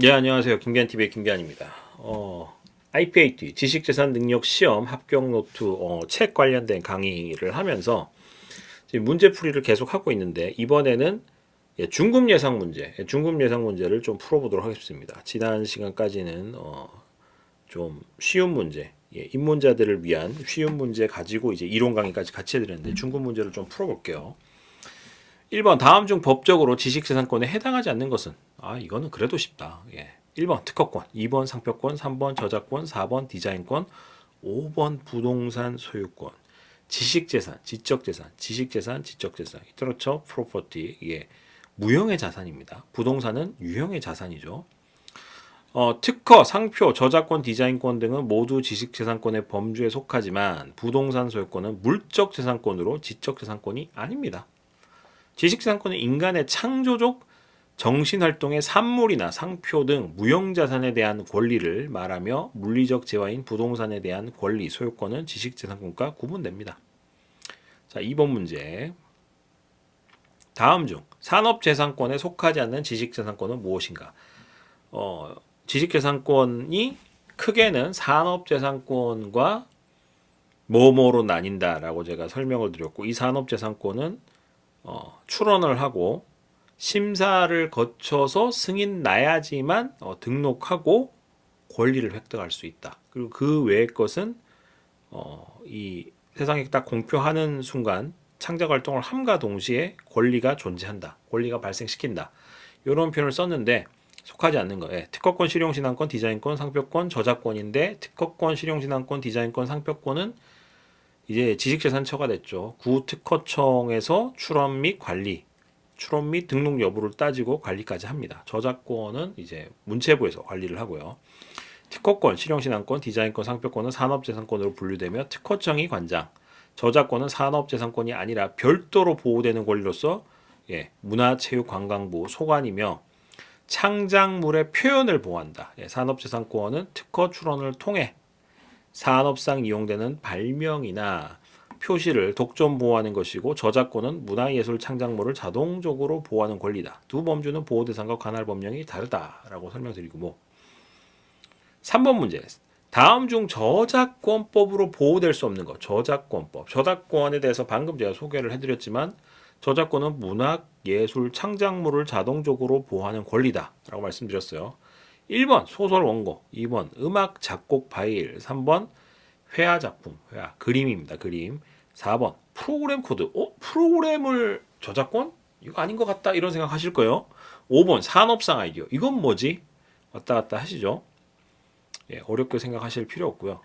네, 안녕하세요. 김기한TV의 김기한입니다. IPAT 지식재산 능력 시험 합격 노트 책 관련된 강의를 하면서 지금 문제풀이를 계속 하고 있는데 이번에는 중급 예상 문제, 중급 예상 문제를 좀 풀어보도록 하겠습니다. 지난 시간까지는 좀 쉬운 문제, 입문자들을 위한 쉬운 문제 가지고 이제 이론 강의까지 같이 해드렸는데 중급 문제를 좀 풀어볼게요. 1번 다음 중 법적으로 지식재산권에 해당하지 않는 것은 이거는 그래도 쉽다. 1번 특허권, 2번 상표권, 3번 저작권, 4번 디자인권, 5번 부동산 소유권, 지식재산, 지적재산, 지식재산, 지적재산, 인텔렉처 프로퍼티, 이게 무형의 자산입니다. 부동산은 유형의 자산이죠. 특허, 상표, 저작권, 디자인권 등은 모두 지식재산권의 범주에 속하지만 부동산 소유권은 물적재산권으로 지적재산권이 아닙니다. 지식재산권은 인간의 창조적 정신활동의 산물이나 상표 등 무형자산에 대한 권리를 말하며 물리적 재화인 부동산에 대한 권리, 소유권은 지식재산권과 구분됩니다. 자, 2번 문제. 다음 중 산업재산권에 속하지 않는 지식재산권은 무엇인가? 지식재산권이 크게는 산업재산권과 뭐뭐로 나뉜다라고 제가 설명을 드렸고, 이 산업재산권은 출원을 하고 심사를 거쳐서 승인 나야지만 등록하고 권리를 획득할 수 있다. 그리고 그 외의 것은 이 세상에 딱 공표하는 순간 창작 활동을 함과 동시에 권리가 존재한다. 권리가 발생시킨다. 이런 표현을 썼는데 속하지 않는 거. 특허권, 실용신안권, 디자인권, 상표권, 저작권인데 특허권, 실용신안권, 디자인권, 상표권은 이제 지식재산처가 됐죠. 구특허청에서 출원 및 관리, 출원 및 등록 여부를 따지고 관리까지 합니다. 저작권은 이제 문체부에서 관리를 하고요. 특허권, 실용신안권, 디자인권, 상표권은 산업재산권으로 분류되며 특허청이 관장, 저작권은 산업재산권이 아니라 별도로 보호되는 권리로서 문화체육관광부 소관이며 창작물의 표현을 보호한다. 산업재산권은 특허 출원을 통해 산업상 이용되는 발명이나 표시를 독점 보호하는 것이고 저작권은 문화예술 창작물을 자동적으로 보호하는 권리다. 두 범주는 보호 대상과 관할 법령이 다르다라고 설명드리고 3번 문제. 다음 중 저작권법으로 보호될 수 없는 것. 저작권법. 저작권에 대해서 방금 제가 소개를 해드렸지만 저작권은 문학, 예술, 창작물을 자동적으로 보호하는 권리다라고 말씀드렸어요. 1번 소설 원고, 2번 음악 작곡 파일, 3번 회화 작품, 회화 그림입니다. 그림. 4번 프로그램 코드. 프로그램을 저작권? 이거 아닌 것 같다 이런 생각 하실 거예요. 5번 산업상 아이디어. 이건 뭐지? 왔다 갔다 하시죠. 어렵게 생각하실 필요 없고요.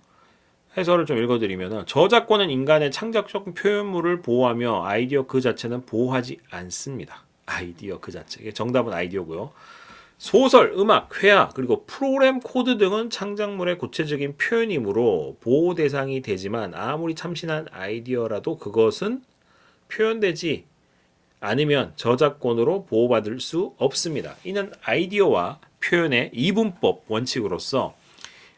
해설을 좀 읽어드리면 저작권은 인간의 창작적 표현물을 보호하며 아이디어 그 자체는 보호하지 않습니다. 아이디어 그 자체. 정답은 아이디어고요. 소설, 음악, 회화, 그리고 프로그램 코드 등은 창작물의 구체적인 표현이므로 보호 대상이 되지만 아무리 참신한 아이디어라도 그것은 표현되지 않으면 저작권으로 보호받을 수 없습니다. 이는 아이디어와 표현의 이분법 원칙으로서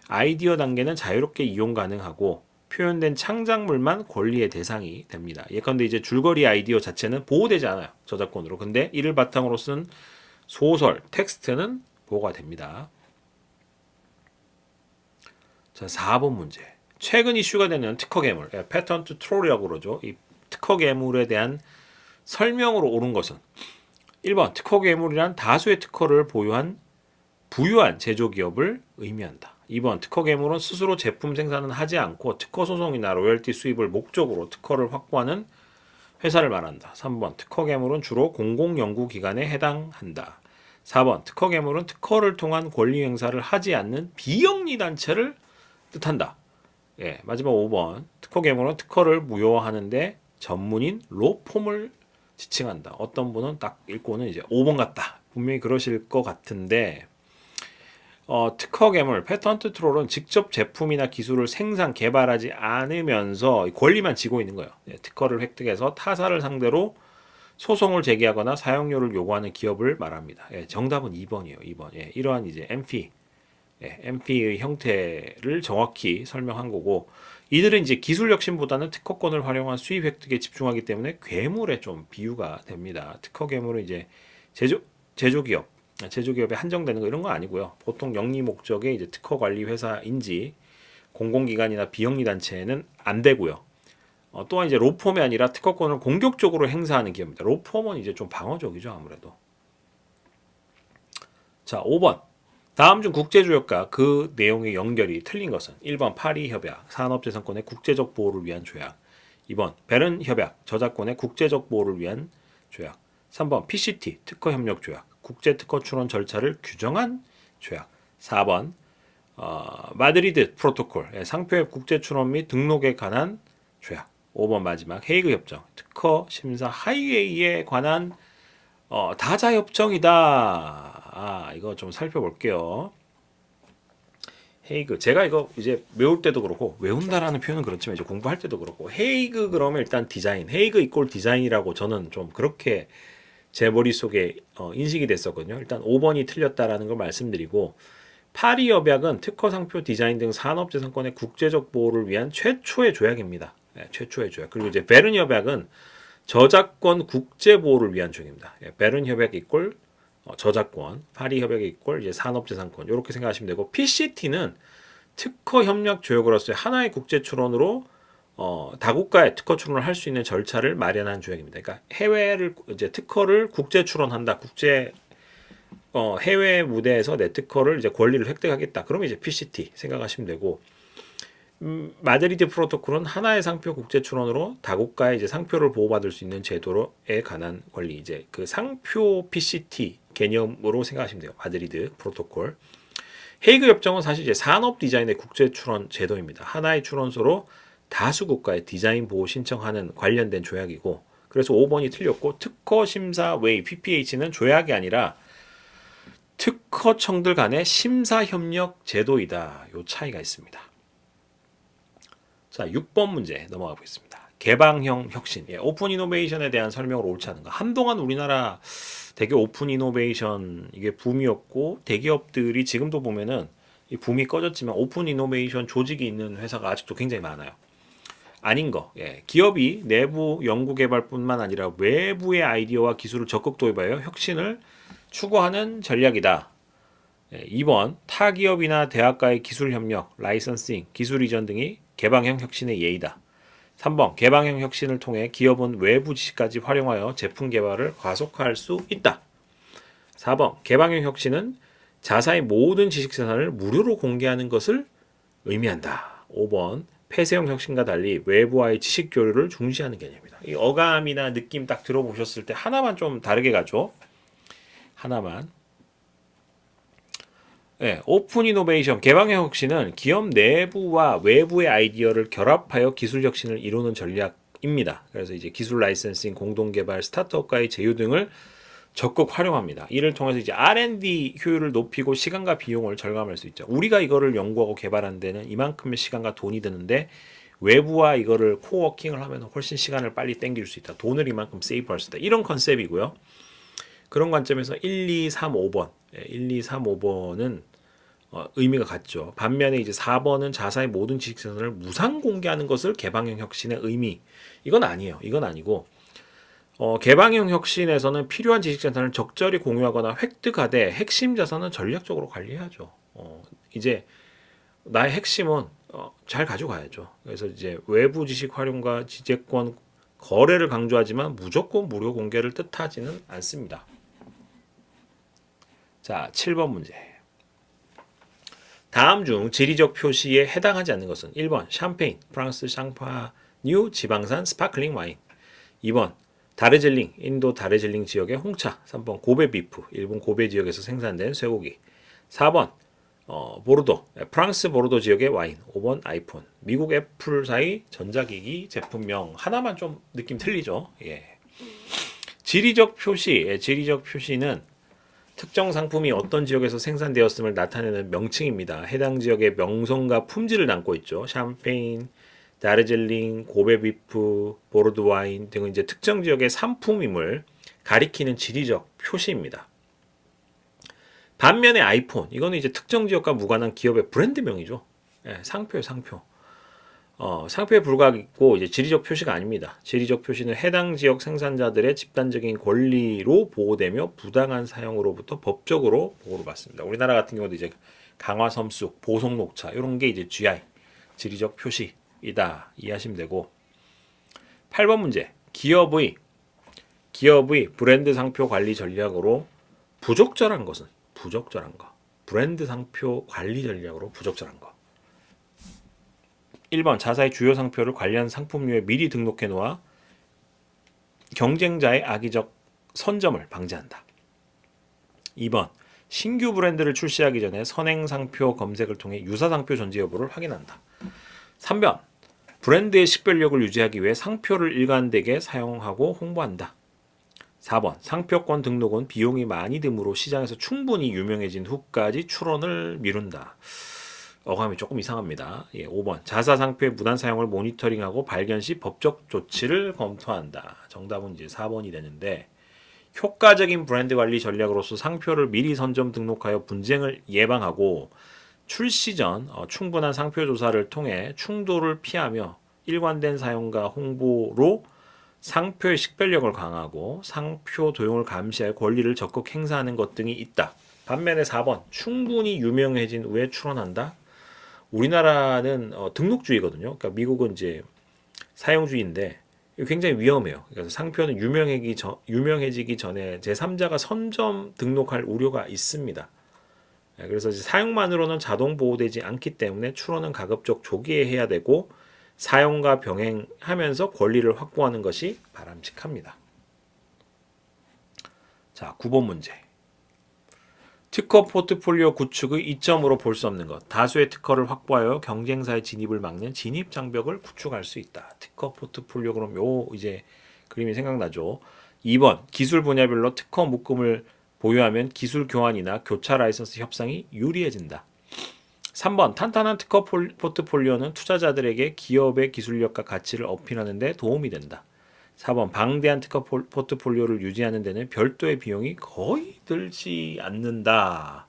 아이디어 단계는 자유롭게 이용 가능하고 표현된 창작물만 권리의 대상이 됩니다. 예컨대 이제 줄거리 아이디어 자체는 보호되지 않아요. 저작권으로. 근데 이를 바탕으로 쓴 소설, 텍스트는 보호가 됩니다. 자, 4번 문제. 최근 이슈가 되는 특허 괴물, 패턴트 트롤이라고 그러죠. 이 특허 괴물에 대한 설명으로 옳은 것은 1번 특허 괴물이란 다수의 특허를 부유한 제조기업을 의미한다. 2번 특허 괴물은 스스로 제품 생산은 하지 않고 특허 소송이나 로열티 수입을 목적으로 특허를 확보하는 회사를 말한다. 3번 특허 괴물은 주로 공공연구기관에 해당한다. 4번 특허 괴물은 특허를 통한 권리 행사를 하지 않는 비영리 단체를 뜻한다. 마지막 5번 특허 괴물은 특허를 무효화하는데 전문인 로펌을 지칭한다. 어떤 분은 딱 읽고는 이제 5번 같다. 분명히 그러실 것 같은데 특허 괴물, 패턴트 트롤은 직접 제품이나 기술을 생산, 개발하지 않으면서 권리만 지고 있는 거예요. 특허를 획득해서 타사를 상대로 소송을 제기하거나 사용료를 요구하는 기업을 말합니다. 정답은 2번이에요. 2번. 이러한 이제 MP의 형태를 정확히 설명한 거고, 이들은 이제 기술 혁신보다는 특허권을 활용한 수입 획득에 집중하기 때문에 괴물에 좀 비유가 됩니다. 특허 괴물은 이제 제조기업, 제조기업에 한정되는 거 이런 거 아니고요. 보통 영리 목적의 이제 특허 관리 회사인지 공공기관이나 비영리 단체는 안 되고요. 또한 이제 로펌이 아니라 특허권을 공격적으로 행사하는 기업입니다. 로펌은 이제 좀 방어적이죠, 아무래도. 자, 5번. 다음 중 국제조약과 그 내용의 연결이 틀린 것은 1번 파리협약, 산업재산권의 국제적 보호를 위한 조약. 2번 베른 협약, 저작권의 국제적 보호를 위한 조약. 3번 PCT, 특허협력 조약, 국제특허 출원 절차를 규정한 조약. 4번 마드리드 프로토콜, 상표의 국제 출원 및 등록에 관한 조약. 5번 마지막 헤이그 협정, 특허 심사 하이웨이에 관한 다자 협정이다. 이거 좀 살펴볼게요. 헤이그, 제가 이거 이제 외울 때도 그렇고, 외운다라는 표현은 그렇지만 이제 공부할 때도 그렇고, 헤이그 그러면 일단 디자인, 헤이그 이꼴 디자인이라고 저는 좀 그렇게 제 머릿속에 인식이 됐었거든요. 일단 5번이 틀렸다라는 걸 말씀드리고, 파리 협약은 특허 상표 디자인 등 산업재산권의 국제적 보호를 위한 최초의 조약입니다. 네, 최초의 조약. 그리고 이제 베른 협약은 저작권 국제 보호를 위한 조약입니다. 베른 협약 이꼴 저작권, 파리 협약 이꼴 이제 산업재산권 이렇게 생각하시면 되고, PCT는 특허 협력 조약으로서의 하나의 국제 출원으로 다국가의 특허 출원을 할 수 있는 절차를 마련한 조약입니다. 그러니까 해외를 이제 특허를 국제 출원한다, 국제 해외 무대에서 내 특허를 이제 권리를 획득하겠다. 그러면 이제 PCT 생각하시면 되고, 마드리드 프로토콜은 하나의 상표 국제 출원으로 다국가의 이제 상표를 보호받을 수 있는 제도에 관한 권리, 이제 그 상표 PCT 개념으로 생각하시면 돼요. 마드리드 프로토콜. 헤이그 협정은 사실 이제 산업 디자인의 국제 출원 제도입니다. 하나의 출원소로 다수 국가의 디자인 보호 신청하는 관련된 조약이고, 그래서 5번이 틀렸고, 특허 심사 웨이 PPH는 조약이 아니라 특허청들 간의 심사 협력 제도이다. 요 차이가 있습니다. 자, 6번 문제 넘어가 보겠습니다. 개방형 혁신, 오픈 이노베이션에 대한 설명을 옳지 않은가. 한동안 우리나라 되게 오픈 이노베이션 이게 붐이었고, 대기업들이 지금도 보면은 이 붐이 꺼졌지만 오픈 이노베이션 조직이 있는 회사가 아직도 굉장히 많아요. 아닌 거, 기업이 내부 연구 개발뿐만 아니라 외부의 아이디어와 기술을 적극 도입하여 혁신을 추구하는 전략이다. 2번 타기업이나 대학과의 기술 협력, 라이선싱, 기술 이전 등이 개방형 혁신의 예이다. 3번 개방형 혁신을 통해 기업은 외부 지식까지 활용하여 제품 개발을 가속화할 수 있다. 4번 개방형 혁신은 자사의 모든 지식자산을 무료로 공개하는 것을 의미한다. 5번 폐쇄형 혁신과 달리 외부와의 지식 교류를 중시하는 개념이다. 이 어감이나 느낌 딱 들어보셨을 때 하나만 좀 다르게 가죠. 하나만. 오픈 이노베이션, 개방형 혁신은 기업 내부와 외부의 아이디어를 결합하여 기술 혁신을 이루는 전략입니다. 그래서 이제 기술 라이선싱, 공동 개발, 스타트업과의 제휴 등을 적극 활용합니다. 이를 통해서 이제 R&D 효율을 높이고 시간과 비용을 절감할 수 있죠. 우리가 이거를 연구하고 개발하는 데는 이만큼의 시간과 돈이 드는데 외부와 이거를 코워킹을 하면 훨씬 시간을 빨리 땡길 수 있다. 돈을 이만큼 세이브할 수 있다. 이런 컨셉이고요. 그런 관점에서 1, 2, 3, 5번 1, 2, 3, 5번은 의미가 같죠. 반면에 이제 4번은 자사의 모든 지식자산을 무상 공개하는 것을 개방형 혁신의 의미. 이건 아니에요. 이건 아니고 개방형 혁신에서는 필요한 지식자산을 적절히 공유하거나 획득하되 핵심 자산은 전략적으로 관리해야죠. 이제 나의 핵심은 잘 가져가야죠. 그래서 이제 외부 지식 활용과 지재권 거래를 강조하지만 무조건 무료 공개를 뜻하지는 않습니다. 자, 7번 문제. 다음 중 지리적 표시에 해당하지 않는 것은 1번 샴페인, 프랑스 샹파뉴 지방산 스파클링 와인. 2번 다르젤링, 인도 다르젤링 지역의 홍차. 3번 고베 비프, 일본 고베 지역에서 생산된 쇠고기. 4번 보르도, 프랑스 보르도 지역의 와인. 5번 아이폰, 미국 애플사의 전자기기 제품명. 하나만 좀 느낌 틀리죠. 지리적 표시, 지리적 표시는 특정 상품이 어떤 지역에서 생산되었음을 나타내는 명칭입니다. 해당 지역의 명성과 품질을 담고 있죠. 샴페인, 다르젤링, 고베 비프, 보르도 와인 등은 이제 특정 지역의 상품임을 가리키는 지리적 표시입니다. 반면에 아이폰, 이거는 이제 특정 지역과 무관한 기업의 브랜드명이죠. 상표예요, 상표. 상표에 불과하고 있고 이제 지리적 표시가 아닙니다. 지리적 표시는 해당 지역 생산자들의 집단적인 권리로 보호되며 부당한 사용으로부터 법적으로 보호를 받습니다. 우리나라 같은 경우도 이제 강화 섬수, 보송 녹차 이런 게 이제 GI, 지리적 표시이다 이해하시면 되고 8번 문제 기업의 브랜드 상표 관리 전략으로 부적절한 것은 부적절한 거. 브랜드 상표 관리 전략으로 부적절한 거. 1번 자사의 주요 상표를 관련 상품류에 미리 등록해 놓아 경쟁자의 악의적 선점을 방지한다. 2번 신규 브랜드를 출시하기 전에 선행 상표 검색을 통해 유사 상표 존재 여부를 확인한다. 3번 브랜드의 식별력을 유지하기 위해 상표를 일관되게 사용하고 홍보한다. 4번 상표권 등록은 비용이 많이 드므로 시장에서 충분히 유명해진 후까지 출원을 미룬다. 어감이 조금 이상합니다. 5번 자사 상표의 무단 사용을 모니터링하고 발견 시 법적 조치를 검토한다. 정답은 이제 4번이 되는데 효과적인 브랜드 관리 전략으로서 상표를 미리 선점 등록하여 분쟁을 예방하고 출시 전 충분한 상표 조사를 통해 충돌을 피하며 일관된 사용과 홍보로 상표의 식별력을 강화하고 상표 도용을 감시할 권리를 적극 행사하는 것 등이 있다. 반면에 4번 충분히 유명해진 후에 출원한다. 우리나라는 등록주의거든요. 그러니까 미국은 이제 사용주의인데 굉장히 위험해요. 그래서 상표는 유명해지기 전에 제3자가 선점 등록할 우려가 있습니다. 그래서 이제 사용만으로는 자동 보호되지 않기 때문에 출원은 가급적 조기에 해야 되고 사용과 병행하면서 권리를 확보하는 것이 바람직합니다. 자, 9번 문제. 특허 포트폴리오 구축의 이점으로 볼 수 없는 것. 다수의 특허를 확보하여 경쟁사의 진입을 막는 진입 장벽을 구축할 수 있다. 특허 포트폴리오 그럼 요 이제 그림이 생각나죠. 2번 기술 분야별로 특허 묶음을 보유하면 기술 교환이나 교차 라이선스 협상이 유리해진다. 3번 탄탄한 특허 포트폴리오는 투자자들에게 기업의 기술력과 가치를 어필하는 데 도움이 된다. 4번 방대한 특허 포트폴리오를 유지하는 데는 별도의 비용이 거의 들지 않는다.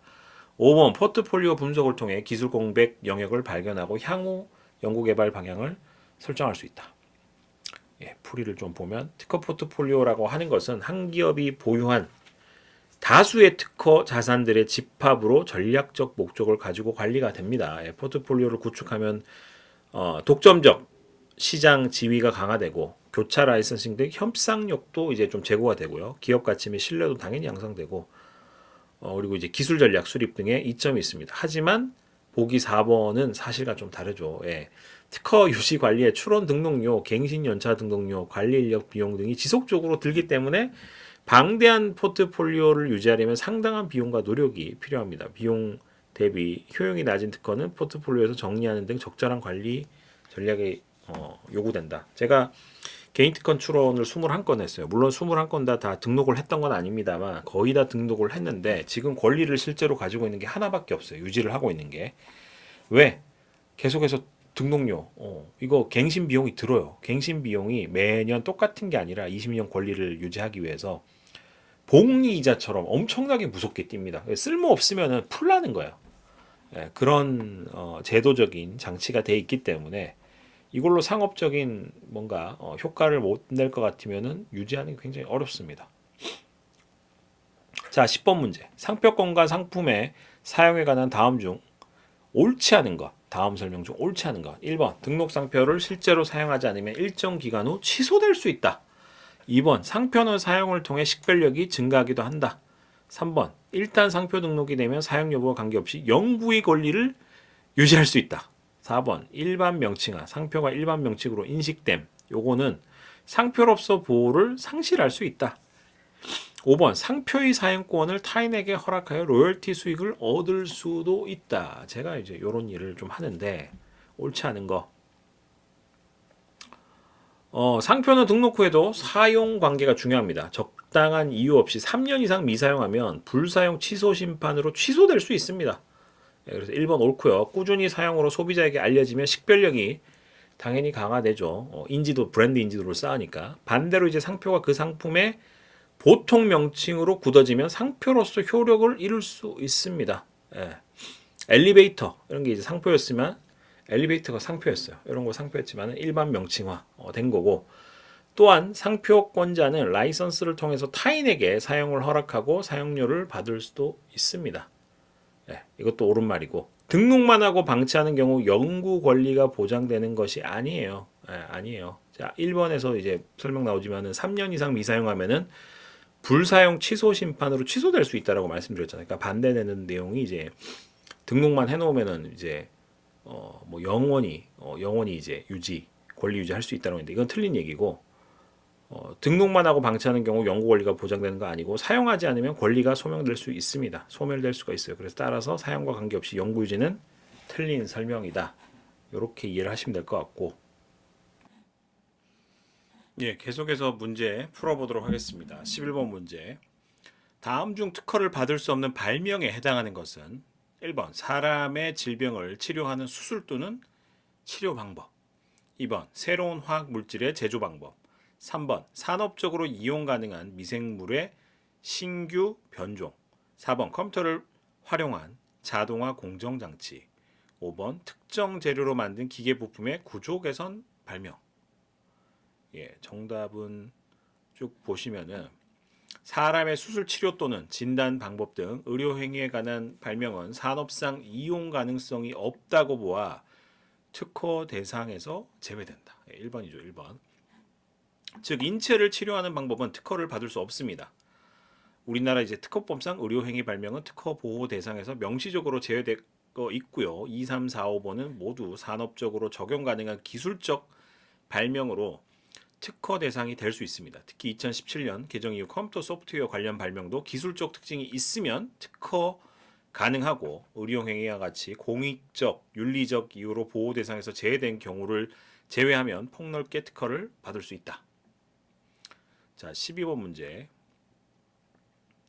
5번 포트폴리오 분석을 통해 기술 공백 영역을 발견하고 향후 연구개발 방향을 설정할 수 있다. 풀이를 좀 보면 특허 포트폴리오라고 하는 것은 한 기업이 보유한 다수의 특허 자산들의 집합으로 전략적 목적을 가지고 관리가 됩니다. 포트폴리오를 구축하면 독점적 시장 지위가 강화되고 교차 라이선싱 등 협상력도 이제 좀 제고가 되고요. 기업 가치 및 신뢰도 당연히 양성되고 그리고 이제 기술 전략 수립 등의 이점이 있습니다. 하지만 보기 4번은 사실과 좀 다르죠. 특허 유지 관리에 출원 등록료, 갱신 연차 등록료, 관리 인력 비용 등이 지속적으로 들기 때문에 방대한 포트폴리오를 유지하려면 상당한 비용과 노력이 필요합니다. 비용 대비 효용이 낮은 특허는 포트폴리오에서 정리하는 등 적절한 관리 전략이 요구된다. 제가 개인 특허 출원을 21건 했어요. 물론 21건 다 등록을 했던 건 아닙니다만 거의 다 등록을 했는데 지금 권리를 실제로 가지고 있는 게 하나밖에 없어요. 유지를 하고 있는 게. 왜? 계속해서 등록료, 이거 갱신 비용이 들어요. 갱신 비용이 매년 똑같은 게 아니라 20년 권리를 유지하기 위해서 복리 이자처럼 엄청나게 무섭게 띱니다. 쓸모 없으면 풀라는 거예요. 그런 제도적인 장치가 돼 있기 때문에 이걸로 상업적인 뭔가 효과를 못 낼 것 같으면 유지하는 게 굉장히 어렵습니다. 자, 10번 문제. 상표권과 상품의 사용에 관한 다음 중 옳지 않은 것. 다음 설명 중 옳지 않은 것. 1번 등록 상표를 실제로 사용하지 않으면 일정 기간 후 취소될 수 있다. 2번 상표는 사용을 통해 식별력이 증가하기도 한다. 3번 일단 상표 등록이 되면 사용 여부와 관계없이 영구의 권리를 유지할 수 있다. 4번 일반 명칭화 상표가 일반 명칭으로 인식됨. 요거는 상표로서 보호를 상실할 수 있다. 5번 상표의 사용권을 타인에게 허락하여 로열티 수익을 얻을 수도 있다. 제가 이제 이런 일을 좀 하는데 옳지 않은 거. 상표는 등록 후에도 사용 관계가 중요합니다. 적당한 이유 없이 3년 이상 미사용하면 불사용 취소 심판으로 취소될 수 있습니다. 그래서 1번 옳고요. 꾸준히 사용으로 소비자에게 알려지면 식별력이 당연히 강화되죠. 인지도, 브랜드 인지도를 쌓으니까. 반대로 이제 상표가 그 상품의 보통 명칭으로 굳어지면 상표로서 효력을 잃을 수 있습니다. 엘리베이터 이런 게 이제 상표였으면 엘리베이터가 상표였어요. 이런 거 상표였지만 일반 명칭화 된 거고, 또한 상표권자는 라이선스를 통해서 타인에게 사용을 허락하고 사용료를 받을 수도 있습니다. 예, 이것도 옳은 말이고, 등록만 하고 방치하는 경우 영구 권리가 보장되는 것이 아니에요. 예, 아니에요. 자, 1번에서 이제 설명 나오지만은 3년 이상 미사용하면은 불사용 취소 심판으로 취소될 수 있다라고 말씀드렸잖아요. 그러니까 반대되는 내용이 이제 등록만 해놓으면은 이제 뭐 영원히 이제 권리 유지할 수 있다는 건데, 이건 틀린 얘기고, 등록만 하고 방치하는 경우 영구 권리가 보장되는 거 아니고, 사용하지 않으면 권리가 소멸될 수 있습니다. 소멸될 수가 있어요. 그래서 따라서 사용과 관계없이 영구 유지는 틀린 설명이다. 이렇게 이해를 하시면 될 것 같고, 예, 계속해서 문제 풀어보도록 하겠습니다. 11번 문제. 다음 중 특허를 받을 수 없는 발명에 해당하는 것은 1번 사람의 질병을 치료하는 수술 또는 치료 방법, 2번 새로운 화학 물질의 제조 방법, 3번 산업적으로 이용 가능한 미생물의 신규 변종, 4번 컴퓨터를 활용한 자동화 공정 장치, 5번 특정 재료로 만든 기계 부품의 구조 개선 발명. 예, 정답은 쭉 보시면은 사람의 수술 치료 또는 진단 방법 등 의료 행위에 관한 발명은 산업상 이용 가능성이 없다고 보아 특허 대상에서 제외된다. 1번이죠, 1번. 즉 인체를 치료하는 방법은 특허를 받을 수 없습니다. 우리나라 이제 특허법상 의료 행위 발명은 특허 보호 대상에서 명시적으로 제외되고 있고요. 2, 3, 4, 5번은 모두 산업적으로 적용 가능한 기술적 발명으로 특허 대상이 될 수 있습니다. 특히 2017년 개정 이후 컴퓨터 소프트웨어 관련 발명도 기술적 특징이 있으면 특허 가능하고, 의료행위와 같이 공익적, 윤리적 이유로 보호 대상에서 제외된 경우를 제외하면 폭넓게 특허를 받을 수 있다. 자, 12번 문제.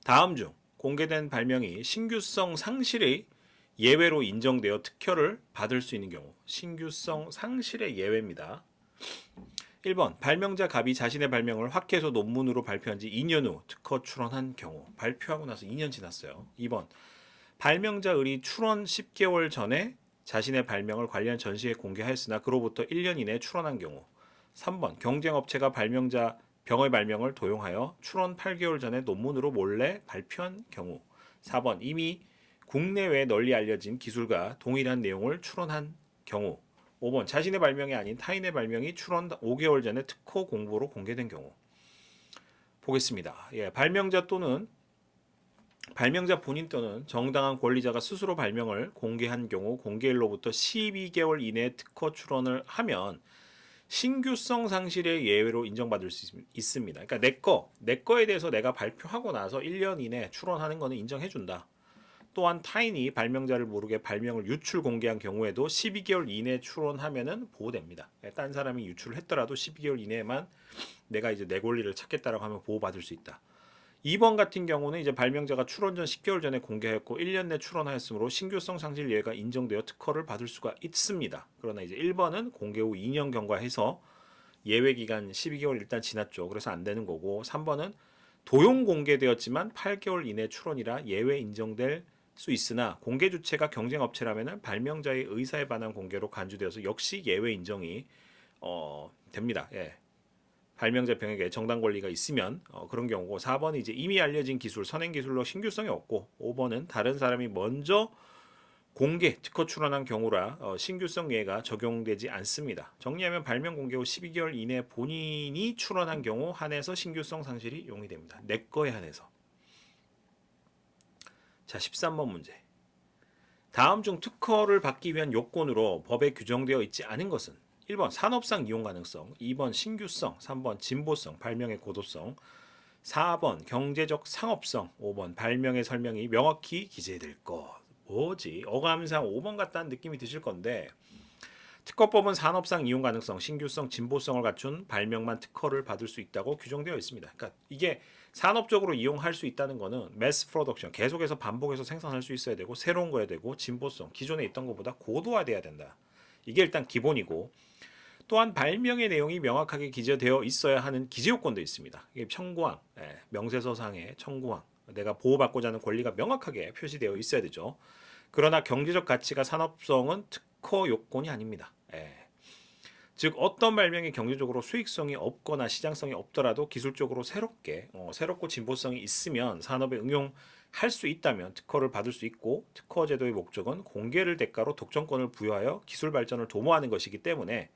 다음 중 공개된 발명이 신규성 상실의 예외로 인정되어 특허를 받을 수 있는 경우. 신규성 상실의 예외입니다. 1번 발명자 갑이 자신의 발명을 학회에서 논문으로 발표한 지 2년 후 특허 출원한 경우. 발표하고 나서 2년 지났어요. 2번 발명자 을이 출원 10개월 전에 자신의 발명을 관련 전시에 공개하였으나 그로부터 1년 이내 출원한 경우. 3번 경쟁업체가 발명자 병의 발명을 도용하여 출원 8개월 전에 논문으로 몰래 발표한 경우. 4번 이미 국내외에 널리 알려진 기술과 동일한 내용을 출원한 경우. 5번 자신의 발명이 아닌 타인의 발명이 출원 5개월 전에 특허 공보로 공개된 경우. 보겠습니다. 예, 발명자 본인 또는 정당한 권리자가 스스로 발명을 공개한 경우 공개일로부터 12개월 이내에 특허 출원을 하면 신규성 상실의 예외로 인정받을 수 있습니다. 그러니까 내 거에 대해서 내가 발표하고 나서 1년 이내 출원하는 거는 인정해준다. 또한 타인이 발명자를 모르게 발명을 유출 공개한 경우에도 12개월 이내 출원하면은 보호됩니다. 딴 사람이 유출을 했더라도 12개월 이내에만 내가 이제 내 권리를 찾겠다라고 하면 보호받을 수 있다. 2번 같은 경우는 이제 발명자가 출원 전 10개월 전에 공개했고 1년 내 출원하였으므로 신규성 상실 예외가 인정되어 특허를 받을 수가 있습니다. 그러나 이제 1번은 공개 후 2년 경과해서 예외 기간 12개월 일단 지났죠. 그래서 안 되는 거고, 3번은 도용 공개되었지만 8개월 이내 출원이라 예외 인정될 수 있으나 공개 주체가 경쟁업체라면 발명자의 의사에 반한 공개로 간주되어서 역시 예외 인정이 됩니다. 예. 발명자 병에게 정당 권리가 있으면 그런 경우고, 4번은 이제 이미 알려진 기술, 선행 기술로 신규성이 없고, 5번은 다른 사람이 먼저 공개, 특허 출원한 경우라 신규성 예외가 적용되지 않습니다. 정리하면 발명 공개 후 12개월 이내 본인이 출원한 경우 한해서 신규성 상실이 용이됩니다. 내 거에 한해서. 자, 13번 문제. 다음 중 특허를 받기 위한 요건으로 법에 규정되어 있지 않은 것은 1번 산업상 이용 가능성, 2번 신규성, 3번 진보성, 발명의 고도성, 4번 경제적 상업성, 5번 발명의 설명이 명확히 기재될 것. 뭐지? 어감상 5번 같다는 느낌이 드실 건데, 특허법은 산업상 이용 가능성, 신규성, 진보성을 갖춘 발명만 특허를 받을 수 있다고 규정되어 있습니다. 그러니까 이게 산업적으로 이용할 수 있다는 거는 매스 프로덕션, 계속해서 반복해서 생산할 수 있어야 되고, 새로운 거야 되고, 진보성, 기존에 있던 것보다 고도화돼야 된다. 이게 일단 기본이고, 또한 발명의 내용이 명확하게 기재되어 있어야 하는 기재 요건도 있습니다. 이게 청구항, 명세서상의 청구항, 내가 보호받고자 하는 권리가 명확하게 표시되어 있어야 되죠. 그러나 경제적 가치가 산업성은 특허 요건이 아닙니다. 즉 어떤 발명이 경제적으로 수익성이 없거나 시장성이 없더라도 기술적으로 새롭고 진보성이 있으면 산업에 응용할 수 있다면 특허를 받을 수 있고, 특허 제도의 목적은 공개를 대가로 독점권을 부여하여 기술 발전을 도모하는 것이기 때문에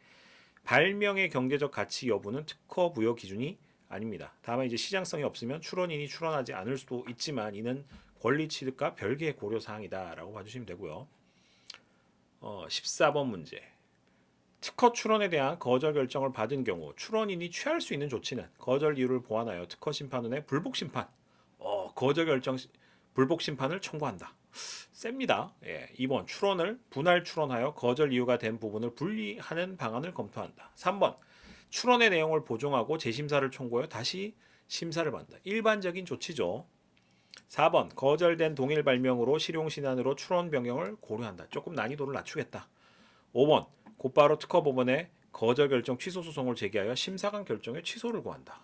발명의 경제적 가치 여부는 특허 부여 기준이 아닙니다. 다만 이제 시장성이 없으면 출원인이 출원하지 않을 수도 있지만 이는 권리 취득과 별개의 고려 사항이다라고 봐주시면 되고요. 14번 문제. 특허 출원에 대한 거절 결정을 받은 경우 출원인이 취할 수 있는 조치는 거절 이유를 보완하여 특허 심판원의 불복 심판, 거절 결정 불복 심판을 청구한다. 셉니다. 2번 출원을 분할 출원하여 거절 이유가 된 부분을 분리하는 방안을 검토한다. 3번 출원의 내용을 보정하고 재심사를 청구하여 다시 심사를 받는다. 일반적인 조치죠. 4번 거절된 동일 발명으로 실용신안으로 출원 변경을 고려한다. 조금 난이도를 낮추겠다. 5번 곧바로 특허법원에 거절 결정 취소 소송을 제기하여 심사관 결정의 취소를 구한다.